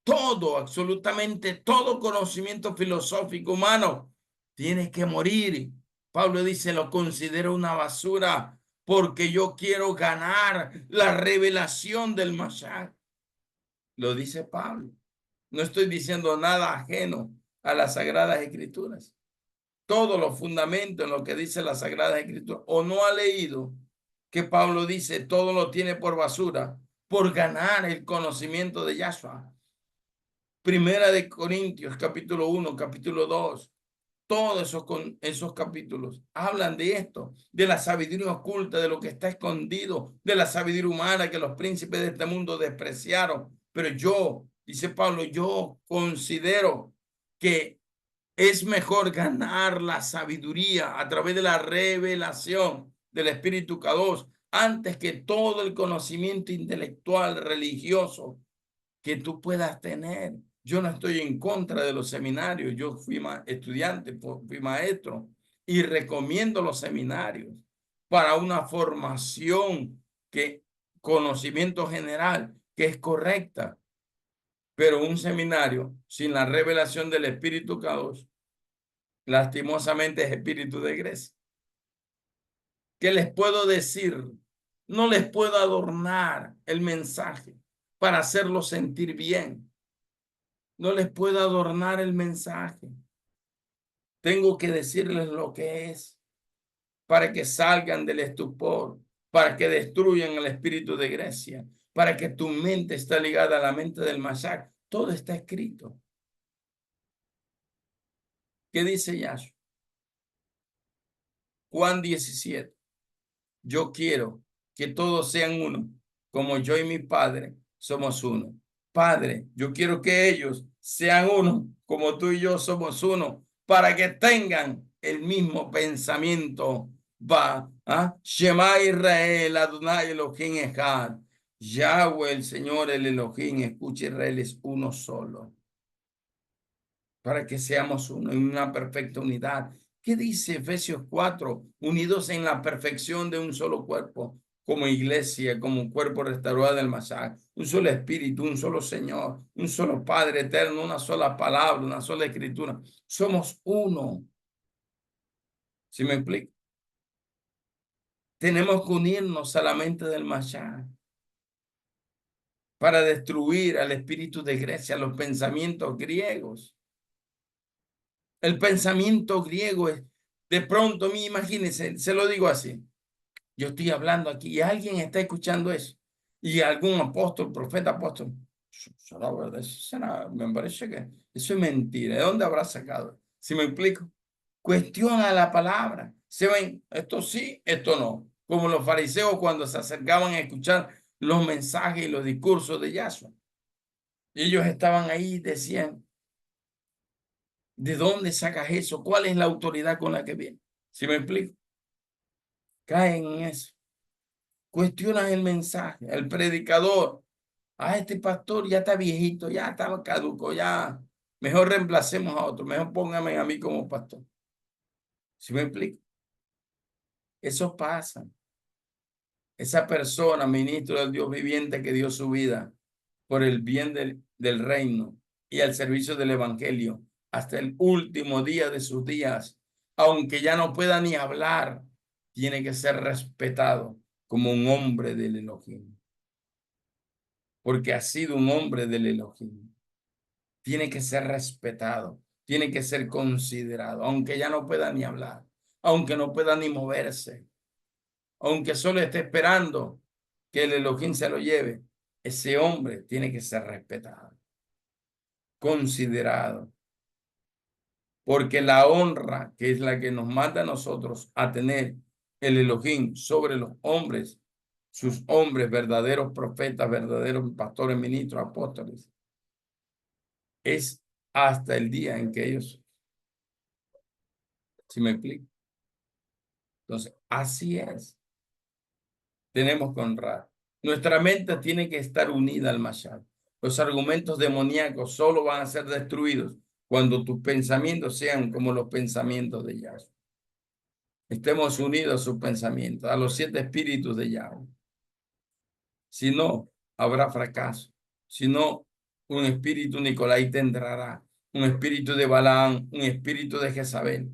todo, absolutamente todo conocimiento filosófico humano tiene que morir. Pablo dice, lo considero una basura porque yo quiero ganar la revelación del Mashiach. Lo dice Pablo. No estoy diciendo nada ajeno a las Sagradas Escrituras. Todos los fundamentos en lo que dice las Sagradas Escrituras. O no ha leído que Pablo dice, todo lo tiene por basura por ganar el conocimiento de Yahshua. Primera de Corintios, capítulo 1, capítulo 2. Todos esos capítulos hablan de esto, de la sabiduría oculta, de lo que está escondido, de la sabiduría humana que los príncipes de este mundo despreciaron. Pero yo, dice Pablo, yo considero que es mejor ganar la sabiduría a través de la revelación del Espíritu Kadosh antes que todo el conocimiento intelectual, religioso que tú puedas tener. Yo no estoy en contra de los seminarios. Yo fui estudiante, fui maestro y recomiendo los seminarios para una formación que conocimiento general que es correcta. Pero un seminario sin la revelación del Espíritu Kadosh, lastimosamente es espíritu de Grecia. ¿Qué les puedo decir? No les puedo adornar el mensaje para hacerlos sentir bien. No les puedo adornar el mensaje. Tengo que decirles lo que es para que salgan del estupor, para que destruyan el espíritu de Grecia, para que tu mente esté ligada a la mente del Mashiach. Todo está escrito. ¿Qué dice Yahshua? Juan 17. Yo quiero que todos sean uno, como yo y mi Padre somos uno. Padre, yo quiero que ellos sean uno, como tú y yo somos uno, para que tengan el mismo pensamiento. Shema Israel, Adonai Elohim Echad. Yahweh, el Señor, el Elohim, escucha Israel, es uno solo. Para que seamos uno en una perfecta unidad. ¿Qué dice Efesios 4? Unidos en la perfección de un solo cuerpo, como iglesia, como un cuerpo restaurado del Mashiach, un solo espíritu, un solo Señor, un solo Padre eterno, una sola palabra, una sola escritura. Somos uno. ¿Sí me explico? Tenemos que unirnos a la mente del Mashiach para destruir al espíritu de Grecia, los pensamientos griegos. El pensamiento griego es, de pronto, imagínense, se lo digo así, yo estoy hablando aquí y alguien está escuchando eso, y algún apóstol, profeta, apóstol, será verdad, me parece que eso es mentira, ¿de dónde habrá sacado? ¿Sí me explico? Cuestiona la palabra, se ven, esto sí, esto no, como los fariseos cuando se acercaban a escuchar los mensajes y los discursos de Yahshua, y ellos estaban ahí y decían, ¿de dónde sacas eso? ¿Cuál es la autoridad con la que viene? ¿Sí me explico? Caen en eso. cuestionan el mensaje, el predicador. Ah, este pastor ya está viejito, ya estaba caduco, ya. Mejor reemplacemos a otro, mejor póngame a mí como pastor. ¿Sí me explico? Eso pasa. Esa persona, ministro del Dios viviente que dio su vida por el bien del reino y al servicio del evangelio hasta el último día de sus días, aunque ya no pueda ni hablar, tiene que ser respetado como un hombre del Elohim, porque ha sido un hombre del Elohim. Tiene que ser respetado, tiene que ser considerado, aunque ya no pueda ni hablar, aunque no pueda ni moverse, aunque solo esté esperando que el Elohim se lo lleve. Ese hombre tiene que ser respetado, considerado, porque la honra, que es la que nos manda a nosotros a tener el Elohim sobre los hombres, sus hombres, verdaderos profetas, verdaderos pastores, ministros, apóstoles, es hasta el día en que ellos, si me explico. Entonces, así es. Tenemos que honrar. Nuestra mente tiene que estar unida al Mashal. Los argumentos demoníacos solo van a ser destruidos cuando tus pensamientos sean como los pensamientos de Yahweh. Estemos unidos a sus pensamientos, a los 7 espíritus de Yahweh. Si no, habrá fracaso. Si no, un espíritu Nicolaita entrará, un espíritu de Balaam, un espíritu de Jezabel.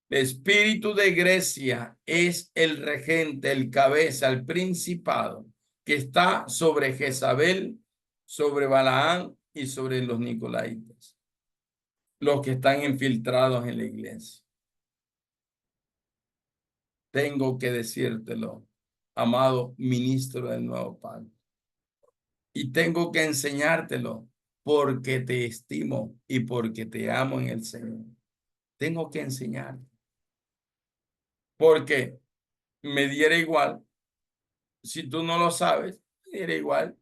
El espíritu de Grecia es el regente, el cabeza, el principado que está sobre Jezabel, sobre Balaam y sobre los Nicolaitas, los que están infiltrados en la iglesia. Tengo que decírtelo, amado ministro del nuevo pacto, y tengo que enseñártelo porque te estimo y porque te amo en el Señor. Tengo que enseñarte porque me diera igual. Si tú no lo sabes, era igual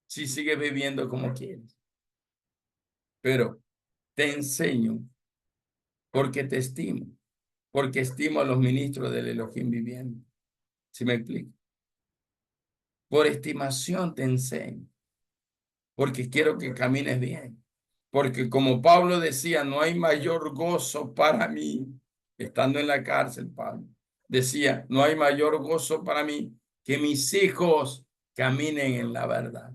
si sigues viviendo como quieres. Pero te enseño porque te estimo, porque estimo a los ministros del Elohim viviendo. ¿Sí me explico? Por estimación te enseño, porque quiero que camines bien. Porque como Pablo decía, no hay mayor gozo para mí, estando en la cárcel, Pablo decía, no hay mayor gozo para mí que mis hijos caminen en la verdad.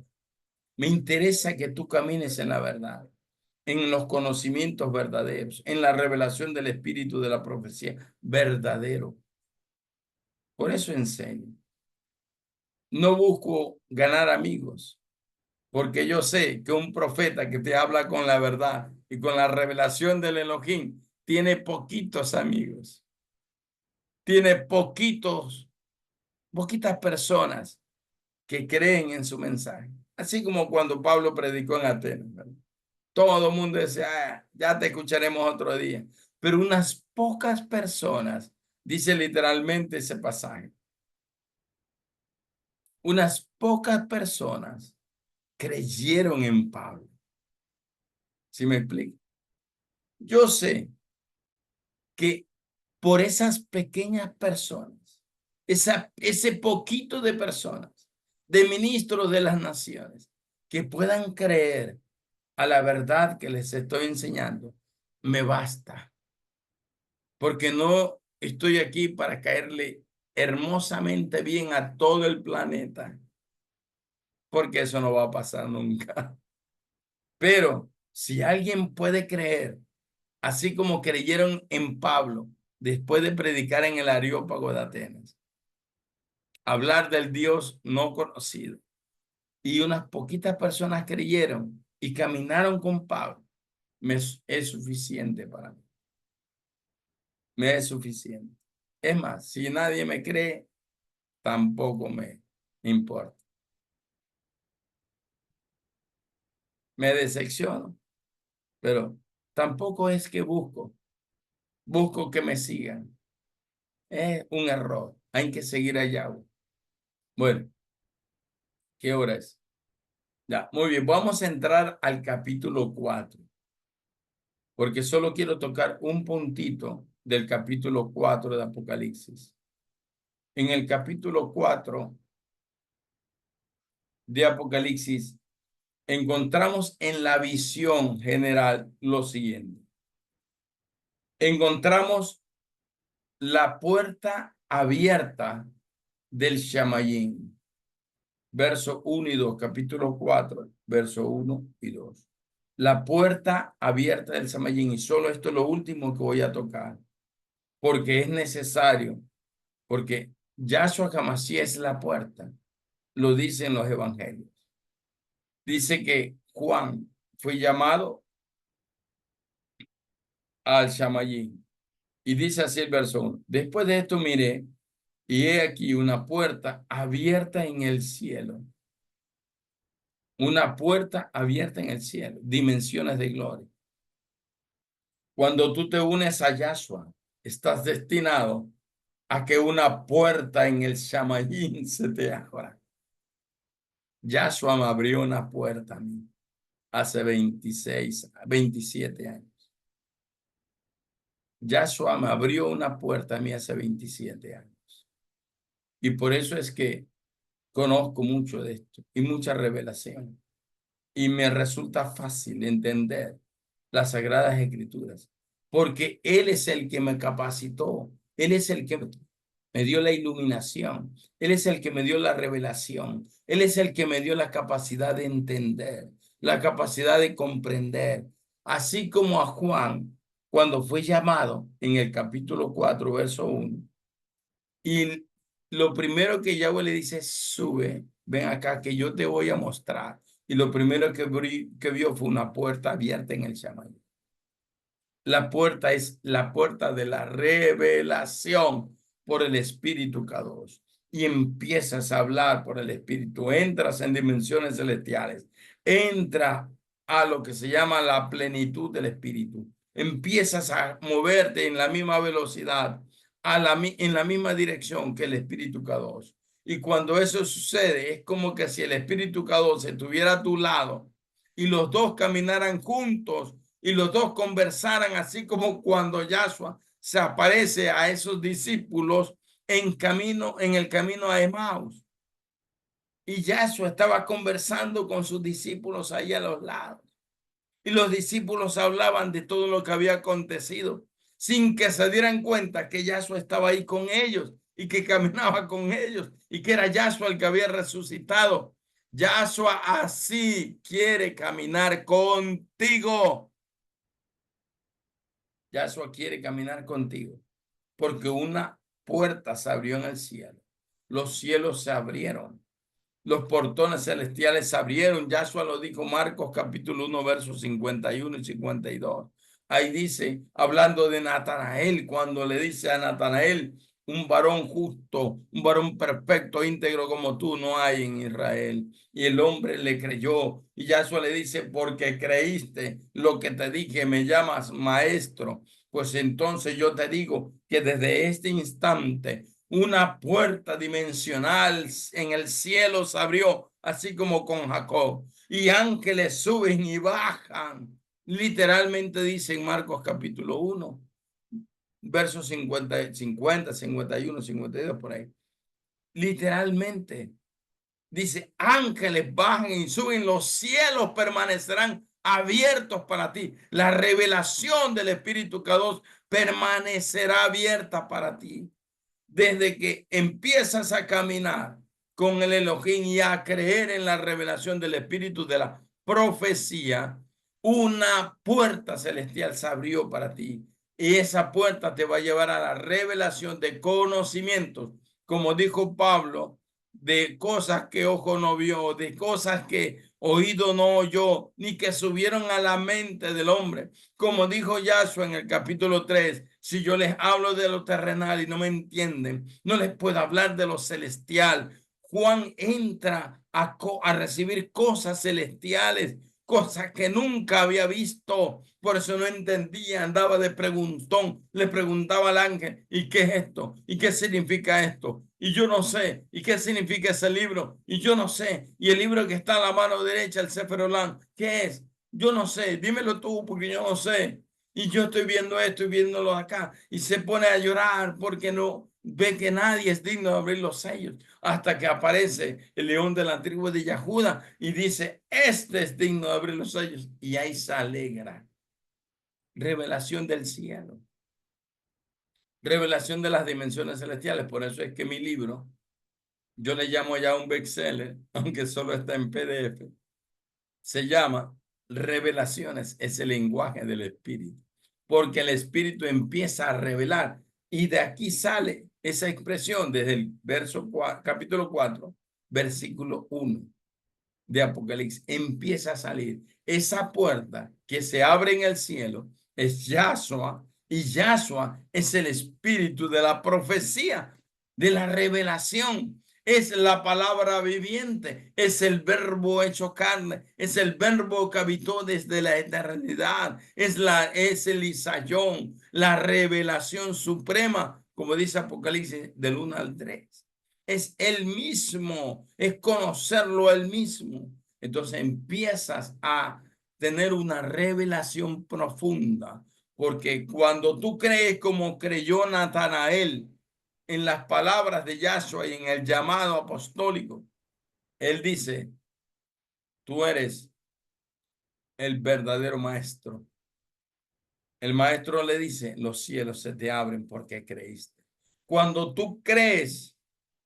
Me interesa que tú camines en la verdad, en los conocimientos verdaderos, en la revelación del espíritu de la profecía verdadero. Por eso enseño. No busco ganar amigos, porque yo sé que un profeta que te habla con la verdad y con la revelación del Elohim tiene poquitos amigos, tiene poquitas personas que creen en su mensaje. Así como cuando Pablo predicó en Atenas, ¿verdad? Todo el mundo decía, "Ah, ya te escucharemos otro día". Pero unas pocas personas, dice literalmente ese pasaje, unas pocas personas creyeron en Pablo. ¿Sí me explico? Yo sé que por esas pequeñas personas, ese poquito de personas, de ministros de las naciones, que puedan creer a la verdad que les estoy enseñando, me basta. Porque no estoy aquí para caerle hermosamente bien a todo el planeta, porque eso no va a pasar nunca. Pero si alguien puede creer, así como creyeron en Pablo después de predicar en el Areópago de Atenas, hablar del Dios no conocido, y unas poquitas personas creyeron y caminaron con Pablo, me es suficiente para mí. Me es suficiente. Es más, si nadie me cree, tampoco me importa. Me decepciono, pero tampoco es que busco que me sigan. Es un error. Hay que seguir allá. Bueno, ¿qué hora es? Ya, muy bien. Vamos a entrar al capítulo 4, porque solo quiero tocar un puntito del capítulo 4 de Apocalipsis. en el capítulo 4 de Apocalipsis, encontramos en la visión general lo siguiente. Encontramos la puerta abierta del Shamayín. Verso 1 y 2, capítulo 4, verso 1 y 2. La puerta abierta del Shamayín. Y solo esto es lo último que voy a tocar, porque es necesario, porque Yahshua HaMashiach es la puerta, lo dicen los evangelios. Dice que Juan fue llamado al Shamayín. Y dice así el verso 1. Después de esto miré, y he aquí una puerta abierta en el cielo. Una puerta abierta en el cielo. Dimensiones de gloria. Cuando tú te unes a Yahshua, estás destinado a que una puerta en el Shamayín se te abra. Yahshua me abrió una puerta a mí hace 27 años. Yahshua me abrió una puerta a mí hace 27 años. Y por eso es que conozco mucho de esto y mucha revelación. Y me resulta fácil entender las Sagradas Escrituras, porque Él es el que me capacitó. Él es el que me dio la iluminación. Él es el que me dio la revelación. Él es el que me dio la capacidad de entender, la capacidad de comprender. Así como a Juan, cuando fue llamado en el capítulo 4, verso 1, y lo primero que Yahweh le dice, sube, ven acá que yo te voy a mostrar. Y lo primero que vio fue una puerta abierta en el Shammai. La puerta es la puerta de la revelación por el Espíritu Kadosh. Y empiezas a hablar por el Espíritu, entras en dimensiones celestiales, entra a lo que se llama la plenitud del Espíritu. Empiezas a moverte en la misma velocidad, en la misma dirección que el Espíritu Kadosh. Y cuando eso sucede, es como que si el Espíritu Kadosh estuviera a tu lado y los dos caminaran juntos y los dos conversaran, así como cuando Yahshua se aparece a esos discípulos en el camino a Emaús. Y Yahshua estaba conversando con sus discípulos ahí a los lados. Y los discípulos hablaban de todo lo que había acontecido, sin que se dieran cuenta que Yahshua estaba ahí con ellos y que caminaba con ellos y que era Yahshua el que había resucitado. Yahshua así quiere caminar contigo. Yahshua quiere caminar contigo, porque una puerta se abrió en el cielo. Los cielos se abrieron. Los portones celestiales se abrieron. Yahshua lo dijo Marcos capítulo 1, versos 51 y 52. Ahí dice, hablando de Natanael, cuando le dice a Natanael, un varón justo, un varón perfecto, íntegro como tú, no hay en Israel. Y el hombre le creyó. Y Yahshua le dice, porque creíste lo que te dije, me llamas maestro. Pues entonces yo te digo que desde este instante una puerta dimensional en el cielo se abrió, así como con Jacob. Y ángeles suben y bajan. Literalmente dice en Marcos capítulo 1, versos 50, 51, 52, por ahí. Literalmente dice, ángeles bajan y suben, los cielos permanecerán abiertos para ti. La revelación del Espíritu Kadosh permanecerá abierta para ti. Desde que empiezas a caminar con el Elohim y a creer en la revelación del Espíritu de la profecía, una puerta celestial se abrió para ti. Y esa puerta te va a llevar a la revelación de conocimientos, como dijo Pablo, de cosas que ojo no vio, de cosas que oído no oyó, ni que subieron a la mente del hombre. Como dijo Yahshua en el capítulo 3, si yo les hablo de lo terrenal y no me entienden, no les puedo hablar de lo celestial. Juan entra a recibir cosas celestiales, cosas que nunca había visto, por eso no entendía, andaba de preguntón, le preguntaba al ángel, ¿y qué es esto? ¿Y qué significa esto? Y yo no sé, ¿y qué significa ese libro? Y yo no sé, y el libro que está a la mano derecha, el Sefer Olam, ¿qué es? Yo no sé, dímelo tú porque yo no sé. Y yo estoy viendo esto y viéndolo acá. Y se pone a llorar porque no ve que nadie es digno de abrir los sellos. Hasta que aparece el león de la tribu de Yahuda y dice, este es digno de abrir los sellos. Y ahí se alegra. Revelación del cielo. Revelación de las dimensiones celestiales. Por eso es que mi libro, yo le llamo ya un bestseller, aunque solo está en PDF. Se llama Revelaciones, es el lenguaje del Espíritu, porque el Espíritu empieza a revelar y de aquí sale esa expresión desde el capítulo 4, versículo 1 de Apocalipsis, empieza a salir. Esa puerta que se abre en el cielo es Yahshua y Yahshua es el espíritu de la profecía, de la revelación. Es la palabra viviente, es el verbo hecho carne, es el verbo que habitó desde la eternidad, es el Isayón, la revelación suprema, como dice Apocalipsis del 1 al 3. Es el mismo, es conocerlo el mismo. Entonces empiezas a tener una revelación profunda, porque cuando tú crees como creyó Natanael en las palabras de Yahshua y en el llamado apostólico, él dice, tú eres el verdadero maestro. El maestro le dice, los cielos se te abren porque creíste. Cuando tú crees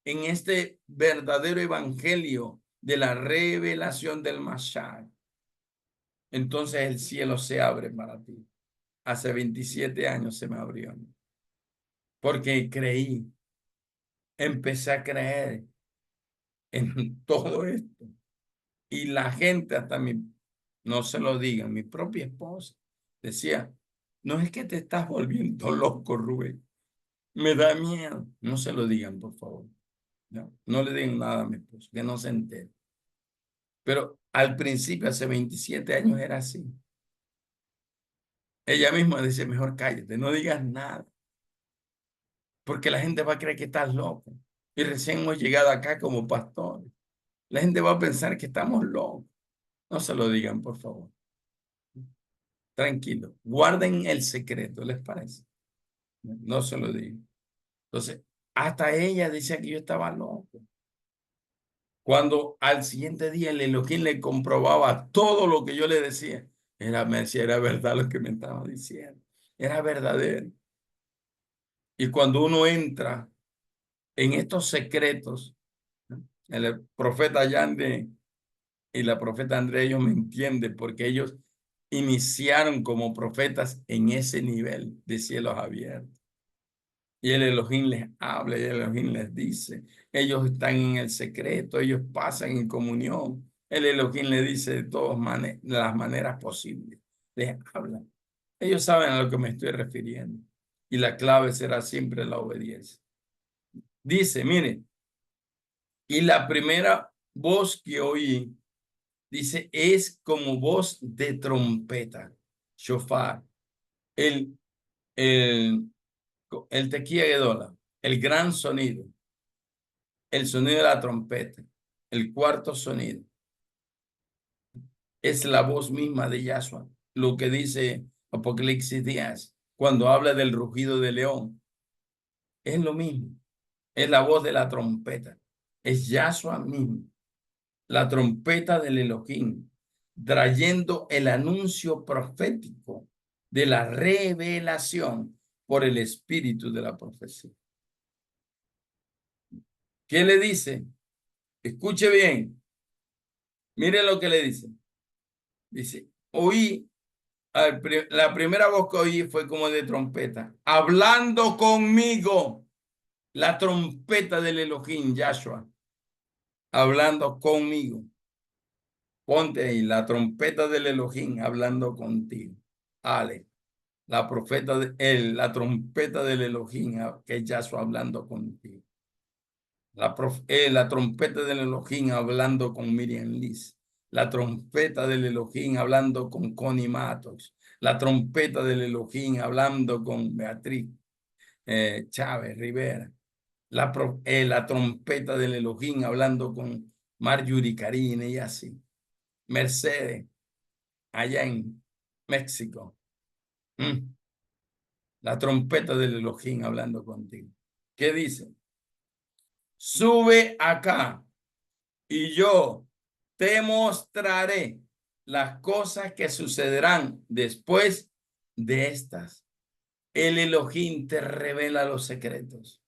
en este verdadero evangelio de la revelación del Mashiach, entonces el cielo se abre para ti. Hace 27 años se me abrió, porque creí, empecé a creer en todo esto. Y la gente, hasta no se lo digan, mi propia esposa decía, no es que te estás volviendo loco, Rubén, me da miedo. No se lo digan, por favor. No le digan nada a mi esposo, que no se entere. Pero al principio, hace 27 años, era así. Ella misma dice, mejor cállate, no digas nada, porque la gente va a creer que estás loco. Y recién hemos llegado acá como pastores. La gente va a pensar que estamos locos. No se lo digan, por favor. Tranquilo. Guarden el secreto, ¿les parece? No se lo digan. Entonces, hasta ella decía que yo estaba loco. Cuando al siguiente día el Elohim le comprobaba todo lo que yo le decía, me decía, era verdad lo que me estaba diciendo. Era verdadero. Y cuando uno entra en estos secretos, ¿no? El profeta Yande y la profeta Andrea, ellos me entienden porque ellos iniciaron como profetas en ese nivel de cielos abiertos. Y el Elohim les habla y el Elohim les dice. Ellos están en el secreto, ellos pasan en comunión. El Elohim les dice de todas las maneras posibles. Les habla. Ellos saben a lo que me estoy refiriendo. Y la clave será siempre la obediencia. Dice, mire, y la primera voz que oí, dice, es como voz de trompeta, shofar, el, el, el tequía gedola, el gran sonido, el sonido de la trompeta, el cuarto sonido, es la voz misma de Yahshua, lo que dice Apocalipsis 10, cuando habla del rugido del león, es lo mismo, es la voz de la trompeta, es Yahshua mismo. La trompeta del Elohim, trayendo el anuncio profético de la revelación por el espíritu de la profecía. ¿Qué le dice? Escuche bien. Mire lo que le dice. Dice, oí, la primera voz que oí fue como de trompeta, hablando conmigo, la trompeta del Elohim, Yahshua, hablando conmigo. Ponte ahí, la trompeta del Elohim hablando contigo. Ale, la trompeta del Elohim, que es Yahshua hablando contigo. La trompeta del Elohim hablando con Miriam Liz. La trompeta del Elohim hablando con Connie Matos. La trompeta del Elohim hablando con Beatriz Chávez Rivera. La trompeta del Elohim hablando con Marjorie Karine y así. Mercedes, allá en México. La trompeta del Elohim hablando contigo. ¿Qué dice? Sube acá y yo te mostraré las cosas que sucederán después de estas. El Elohim te revela los secretos.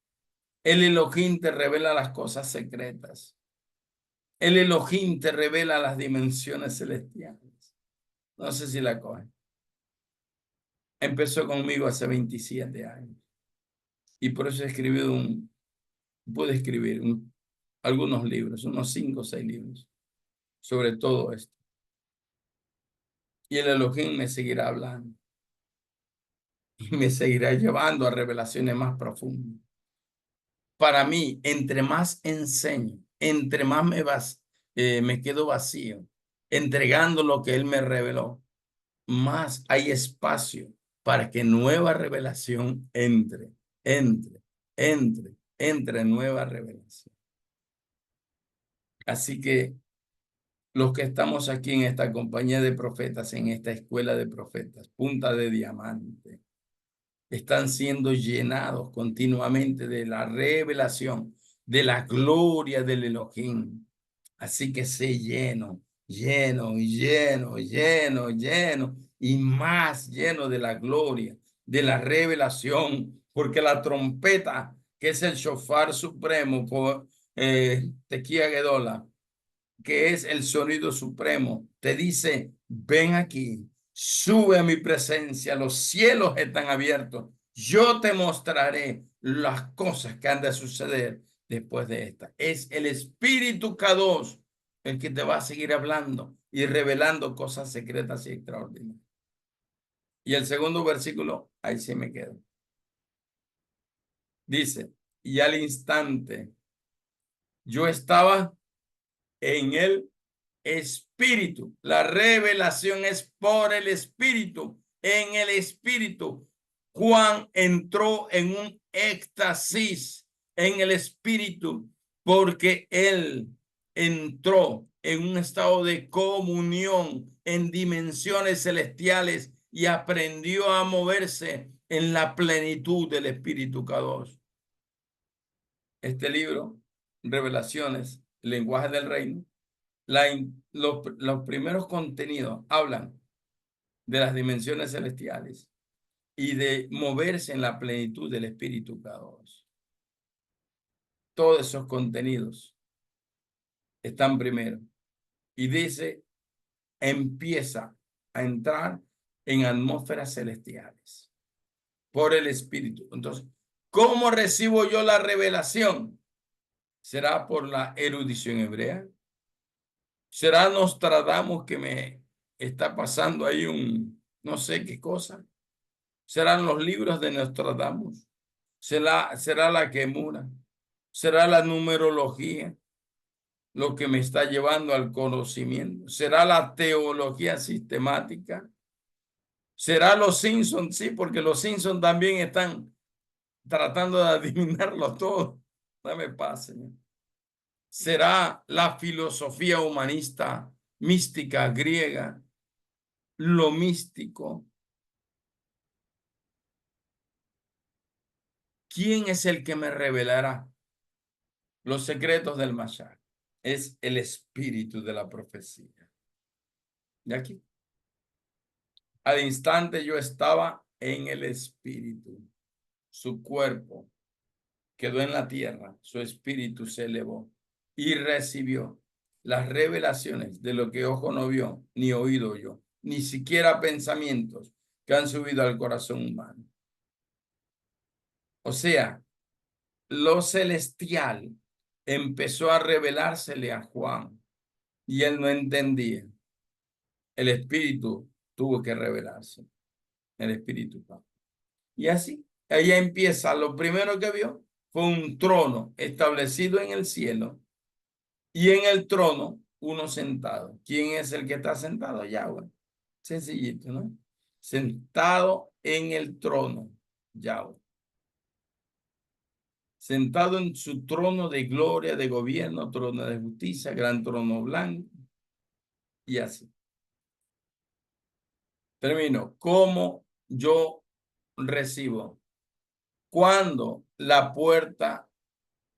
El Elohim te revela las cosas secretas. El Elohim te revela las dimensiones celestiales. No sé si la cogen. Empezó conmigo hace 27 años. Y por eso he escribido pude escribir algunos libros, unos 5 o 6 libros, sobre todo esto. Y el Elohim me seguirá hablando. Y me seguirá llevando a revelaciones más profundas. Para mí, entre más enseño, entre más me quedo vacío, entregando lo que Él me reveló, más hay espacio para que nueva revelación entre nueva revelación. Así que los que estamos aquí en esta compañía de profetas, en esta escuela de profetas, Punta de Diamante, están siendo llenados continuamente de la revelación, de la gloria del Elohim. Así que sé lleno, y más lleno de la gloria, de la revelación, porque la trompeta, que es el shofar supremo, Tequía Gedola, que es el sonido supremo, te dice, ven aquí, sube a mi presencia, los cielos están abiertos, yo te mostraré las cosas que han de suceder después de esta. Es el Espíritu Kadosh el que te va a seguir hablando y revelando cosas secretas y extraordinarias. Y el segundo versículo, ahí sí me quedo. Dice, y al instante yo estaba en el Espíritu. La revelación es por el Espíritu. En el Espíritu, Juan entró en un éxtasis en el Espíritu porque él entró en un estado de comunión en dimensiones celestiales y aprendió a moverse en la plenitud del Espíritu Kadosh. Este libro, Revelaciones, el lenguaje del reino, los primeros contenidos hablan de las dimensiones celestiales y de moverse en la plenitud del Espíritu Kadosh. Todos esos contenidos están primero. Y dice, empieza a entrar en atmósferas celestiales por el Espíritu. Entonces, ¿cómo recibo yo la revelación? ¿Será por la erudición hebrea? ¿Será Nostradamus que me está pasando ahí no sé qué cosa? ¿Serán los libros de Nostradamus? ¿Será la quemura? ¿Será la numerología lo que me está llevando al conocimiento? ¿Será la teología sistemática? ¿Será los Simpsons? Sí, porque los Simpsons también están tratando de adivinarlo todo. Dame paz, Señor. ¿Será la filosofía humanista, mística, griega, lo místico? ¿Quién es el que me revelará los secretos del Mashiach? Es el espíritu de la profecía. Y aquí, al instante yo estaba en el espíritu. Su cuerpo quedó en la tierra, su espíritu se elevó y recibió las revelaciones de lo que ojo no vio, ni oído yo, ni siquiera pensamientos que han subido al corazón humano. O sea, lo celestial empezó a revelársele a Juan y él no entendía. El Espíritu tuvo que revelarse, el Espíritu Santo. Y así, ella empieza, lo primero que vio fue un trono establecido en el cielo y en el trono uno sentado. ¿Quién es el que está sentado? Yahweh. Sencillito, ¿no? Sentado en el trono, Yahweh. Sentado en su trono de gloria, de gobierno, trono de justicia, gran trono blanco, y así. Termino. ¿Cómo yo recibo? Cuando la puerta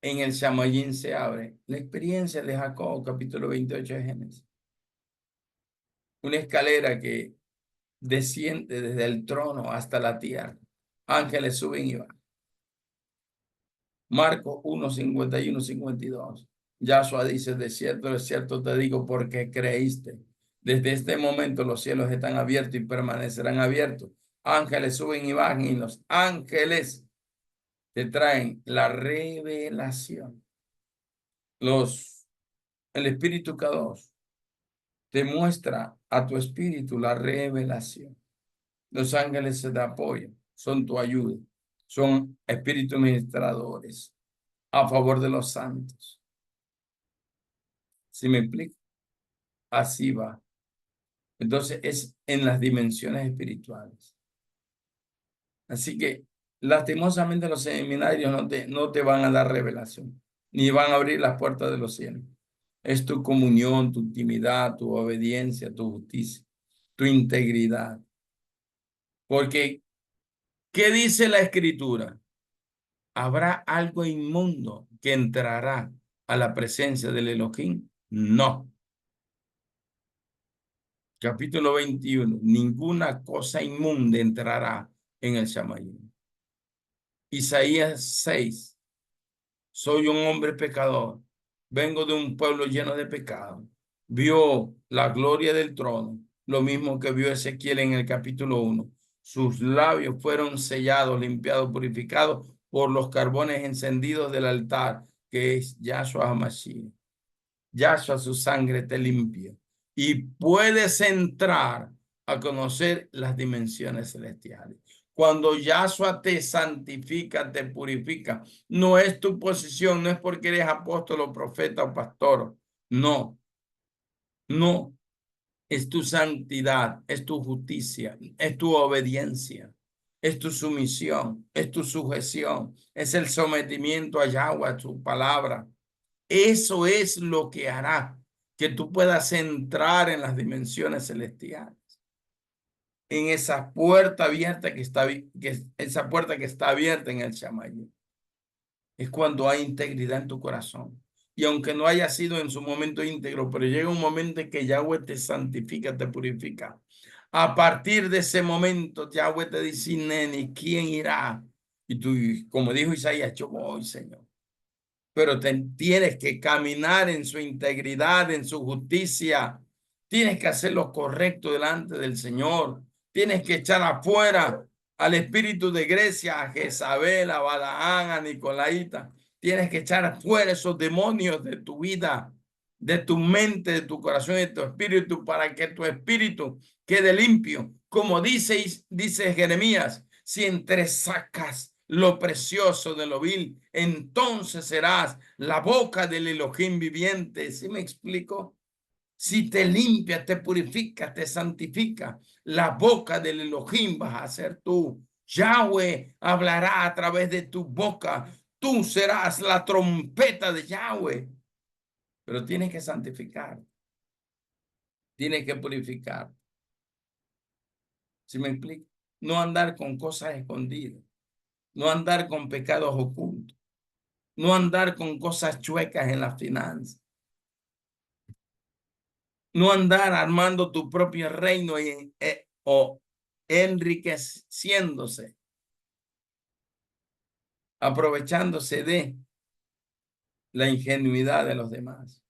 en el Shamayín se abre. La experiencia de Jacob, capítulo 28 de Génesis. Una escalera que desciende desde el trono hasta la tierra. Ángeles suben y van. Marcos 1, 51, 52. Yahshua dice, de cierto te digo, porque creíste. Desde este momento los cielos están abiertos y permanecerán abiertos. Ángeles suben y bajan y los ángeles te traen la revelación. El Espíritu Kadosh te muestra a tu espíritu la revelación. Los ángeles se te apoyan, son tu ayuda, son espíritus ministradores a favor de los santos. ¿Sí me explico? Así va. Entonces es en las dimensiones espirituales. Así que lastimosamente los seminarios no te van a dar revelación, ni van a abrir las puertas de los cielos. Es tu comunión, tu intimidad, tu obediencia, tu justicia, tu integridad. Porque, ¿qué dice la Escritura? ¿Habrá algo inmundo que entrará a la presencia del Elohim? No. Capítulo 21. Ninguna cosa inmunda entrará en el Shamayim. Isaías 6. Soy un hombre pecador. Vengo de un pueblo lleno de pecado. Vio la gloria del trono, lo mismo que vio Ezequiel en el capítulo 1. Sus labios fueron sellados, limpiados, purificados por los carbones encendidos del altar, que es Yahshua HaMashiach. Yahshua, su sangre te limpia. Y puedes entrar a conocer las dimensiones celestiales. Cuando Yahshua te santifica, te purifica, no es tu posición, no es porque eres apóstol o profeta o pastor. No, no. Es tu santidad, es tu justicia, es tu obediencia, es tu sumisión, es tu sujeción, es el sometimiento a Yahweh, a su palabra. Eso es lo que hará que tú puedas entrar en las dimensiones celestiales, en esa puerta abierta esa puerta que está abierta en el Shamayim. Es cuando hay integridad en tu corazón. Y aunque no haya sido en su momento íntegro, pero llega un momento en que Yahweh te santifica, te purifica. A partir de ese momento, Yahweh te dice, neni, ¿quién irá? Y tú, como dijo Isaías, yo voy, Señor. Pero tienes que caminar en su integridad, en su justicia. Tienes que hacer lo correcto delante del Señor. Tienes que echar afuera al espíritu de Grecia, a Jezabel, a Balaán, a Nicolaíta. Tienes que echar afuera esos demonios de tu vida, de tu mente, de tu corazón y de tu espíritu, para que tu espíritu quede limpio. Como dice Jeremías, si entresacas lo precioso de lo vil, entonces serás la boca del Elohim viviente. ¿Sí me explico? Si te limpias, te purificas, te santifica, la boca del Elohim vas a ser tú. Yahweh hablará a través de tu boca. Tú serás la trompeta de Yahweh. Pero tienes que santificar, tienes que purificar. ¿Sí me explico? No andar con cosas escondidas, no andar con pecados ocultos, no andar con cosas chuecas en las finanzas, no andar armando tu propio reino o enriqueciéndose, aprovechándose de la ingenuidad de los demás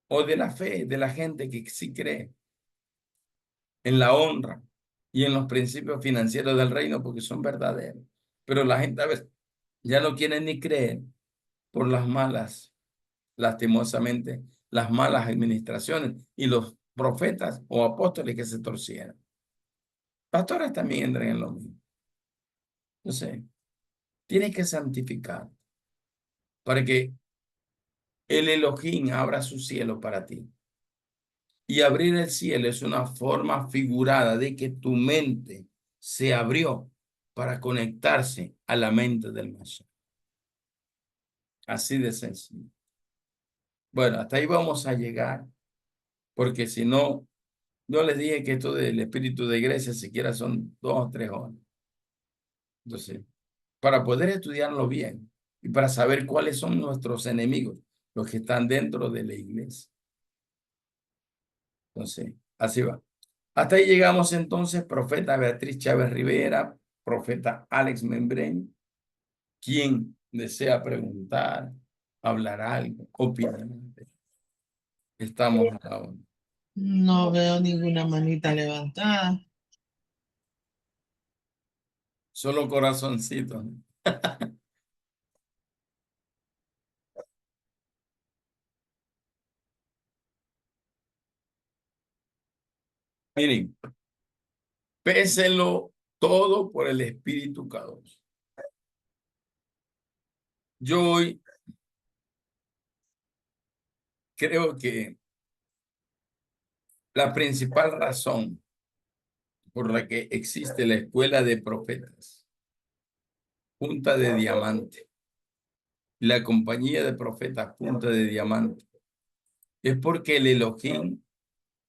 o de la fe de la gente que sí cree en la honra y en los principios financieros del reino porque son verdaderos. Pero la gente a veces ya no quiere ni creer por las malas, lastimosamente, las malas administraciones y los profetas o apóstoles que se torcieron. Pastores también entran en lo mismo. Entonces, tienes que santificar para que el Elohim abra su cielo para ti. Y abrir el cielo es una forma figurada de que tu mente se abrió para conectarse a la mente del Mashiach. Así de sencillo. Bueno, hasta ahí vamos a llegar, porque si no, Yo les dije que esto del espíritu de Grecia siquiera son 2 o 3 horas. Entonces, para poder estudiarlo bien y para saber cuáles son nuestros enemigos, los que están dentro de la iglesia. Entonces, así va. Hasta ahí llegamos entonces, profeta Beatriz Chávez Rivera, profeta Alex Membren. Quien desea preguntar, hablar algo, opinar. Estamos ahora. No veo ninguna manita levantada. Solo corazoncito. Miren, péselo todo por el Espíritu cada uno. Yo hoy creo que la principal razón por la que existe la escuela de profetas, Punta de Diamante, la compañía de profetas Punta de Diamante, es porque el Elohim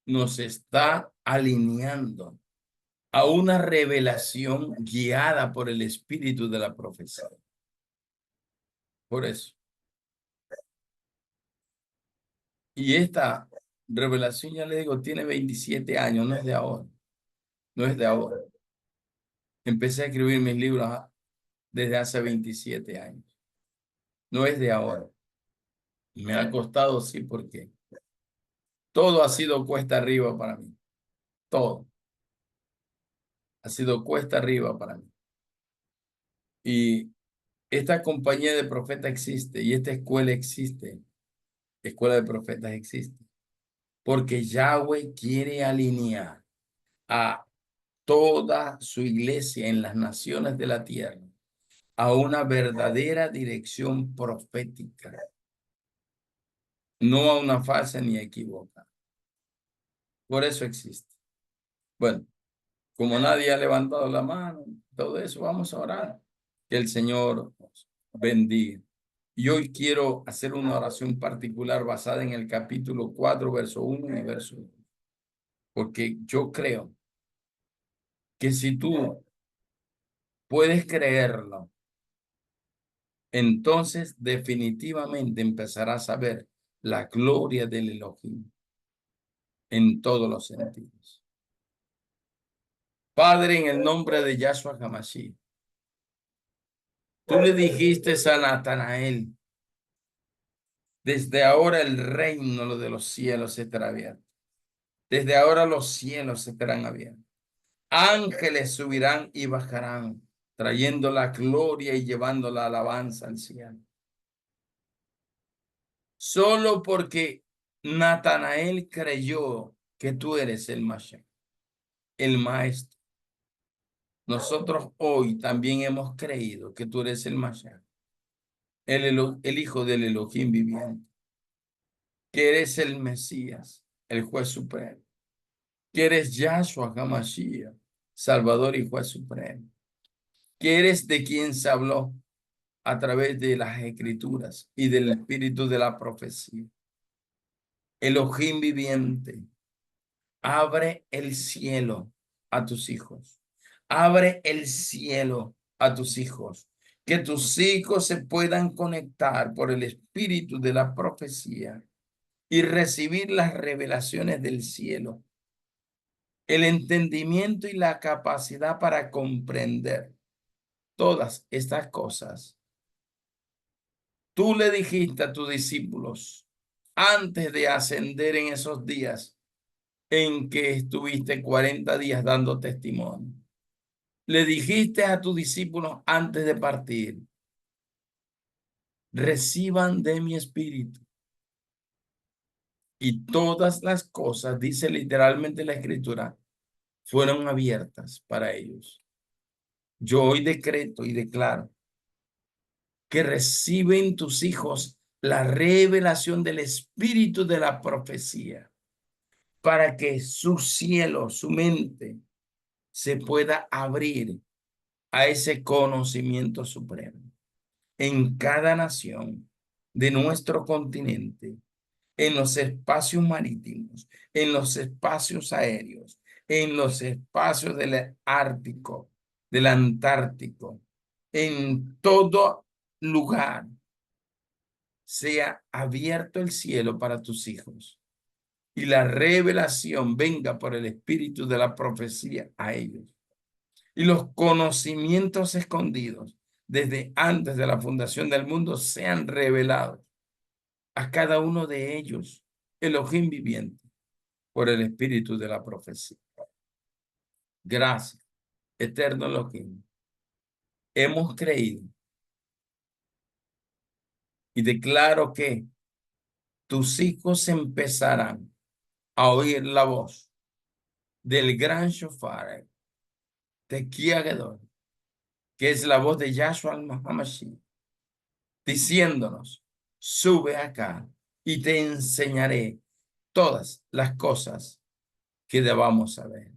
nos está alineando a una revelación guiada por el espíritu de la profecía. Por eso. Y esta revelación, ya le digo, tiene 27 años, no es de ahora. No es de ahora. Empecé a escribir mis libros desde hace 27 años. No es de ahora. Me ha costado, sí, porque todo ha sido cuesta arriba para mí. Todo ha sido cuesta arriba para mí. Y esta compañía de profetas existe y esta escuela existe. Escuela de profetas existe. Porque Yahweh quiere alinear a toda su iglesia en las naciones de la tierra a una verdadera dirección profética, no a una falsa ni equivocada. Por eso existe. Bueno, como nadie ha levantado la mano, todo eso, vamos a orar. Que el Señor nos bendiga. Y hoy quiero hacer una oración particular basada en el capítulo 4, verso 1 y verso 2. Porque yo creo que si tú puedes creerlo, entonces definitivamente empezarás a ver la gloria del Elohim en todos los sentidos. Padre, en el nombre de Yahshua Hamashiach, tú le dijiste a Natanael, desde ahora el reino de los cielos estará abierto. Desde ahora los cielos estarán abiertos. Ángeles subirán y bajarán, trayendo la gloria y llevando la alabanza al cielo. Solo porque Natanael creyó que tú eres el Mashiach, el Maestro. Nosotros hoy también hemos creído que tú eres el Mashiach, el Hijo del Elohim viviente, que eres el Mesías, el Juez Supremo, que eres Yahshua HaMashiach, Salvador y Juez Supremo, que eres de quien se habló a través de las Escrituras y del espíritu de la profecía. Elohim viviente, abre el cielo a tus hijos. Abre el cielo a tus hijos. Que tus hijos se puedan conectar por el espíritu de la profecía y recibir las revelaciones del cielo. El entendimiento y la capacidad para comprender todas estas cosas. Tú le dijiste a tus discípulos antes de ascender en esos días en que estuviste 40 días dando testimonio. Le dijiste a tus discípulos antes de partir, reciban de mi espíritu. Y todas las cosas, dice literalmente la escritura, fueron abiertas para ellos. Yo hoy decreto y declaro que reciben tus hijos la revelación del espíritu de la profecía para que su cielo, su mente, se pueda abrir a ese conocimiento supremo en cada nación de nuestro continente, en los espacios marítimos, en los espacios aéreos, en los espacios del Ártico, del Antártico, en todo lugar sea abierto el cielo para tus hijos y la revelación venga por el espíritu de la profecía a ellos. Y los conocimientos escondidos desde antes de la fundación del mundo sean revelados a cada uno de ellos, Elohim viviente, por el espíritu de la profecía. Gracias, eterno Elohim. Hemos creído y declaro que tus hijos empezarán a oír la voz del gran shofar, Tequía Gedor, que es la voz de Yahshua al-Mashiach, diciéndonos, sube acá y te enseñaré todas las cosas que debamos saber.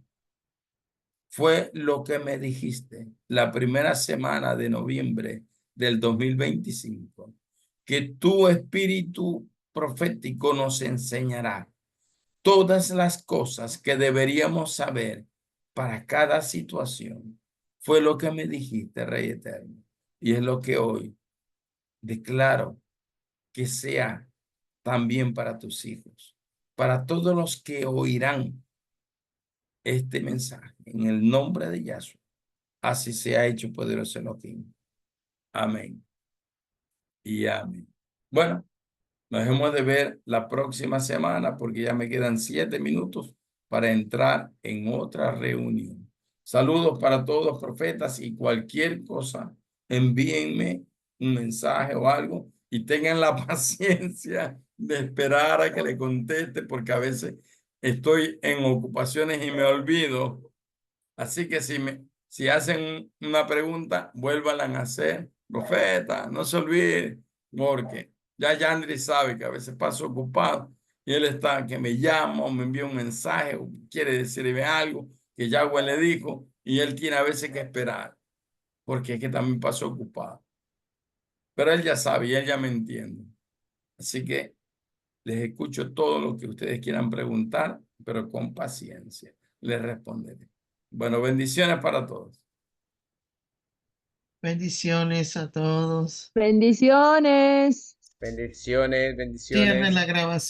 Fue lo que me dijiste la primera semana de noviembre del 2025, que tu espíritu profético nos enseñará todas las cosas que deberíamos saber para cada situación. Fue lo que me dijiste, Rey Eterno, y es lo que hoy declaro que sea también para tus hijos, para todos los que oirán este mensaje, en el nombre de Yahshua. Así se ha hecho poderoso Elohim. Amén y amén. Bueno, nos hemos de ver la próxima semana porque ya me quedan 7 minutos para entrar en otra reunión. Saludos para todos, profetas, y cualquier cosa, envíenme un mensaje o algo y tengan la paciencia de esperar a que le conteste porque a veces estoy en ocupaciones y me olvido. Así que si hacen una pregunta, vuélvanla a hacer. Profeta, no se olvide, porque ya Yandri sabe que a veces paso ocupado y él está que me llama o me envía un mensaje o quiere decirme algo que Yahweh le dijo y él tiene a veces que esperar porque es que también paso ocupado. Pero él ya sabe y él ya me entiende. Así que les escucho todo lo que ustedes quieran preguntar, pero con paciencia les responderé. Bueno, bendiciones para todos. Bendiciones a todos. Bendiciones. Bendiciones, Cierre bendiciones. la grabación.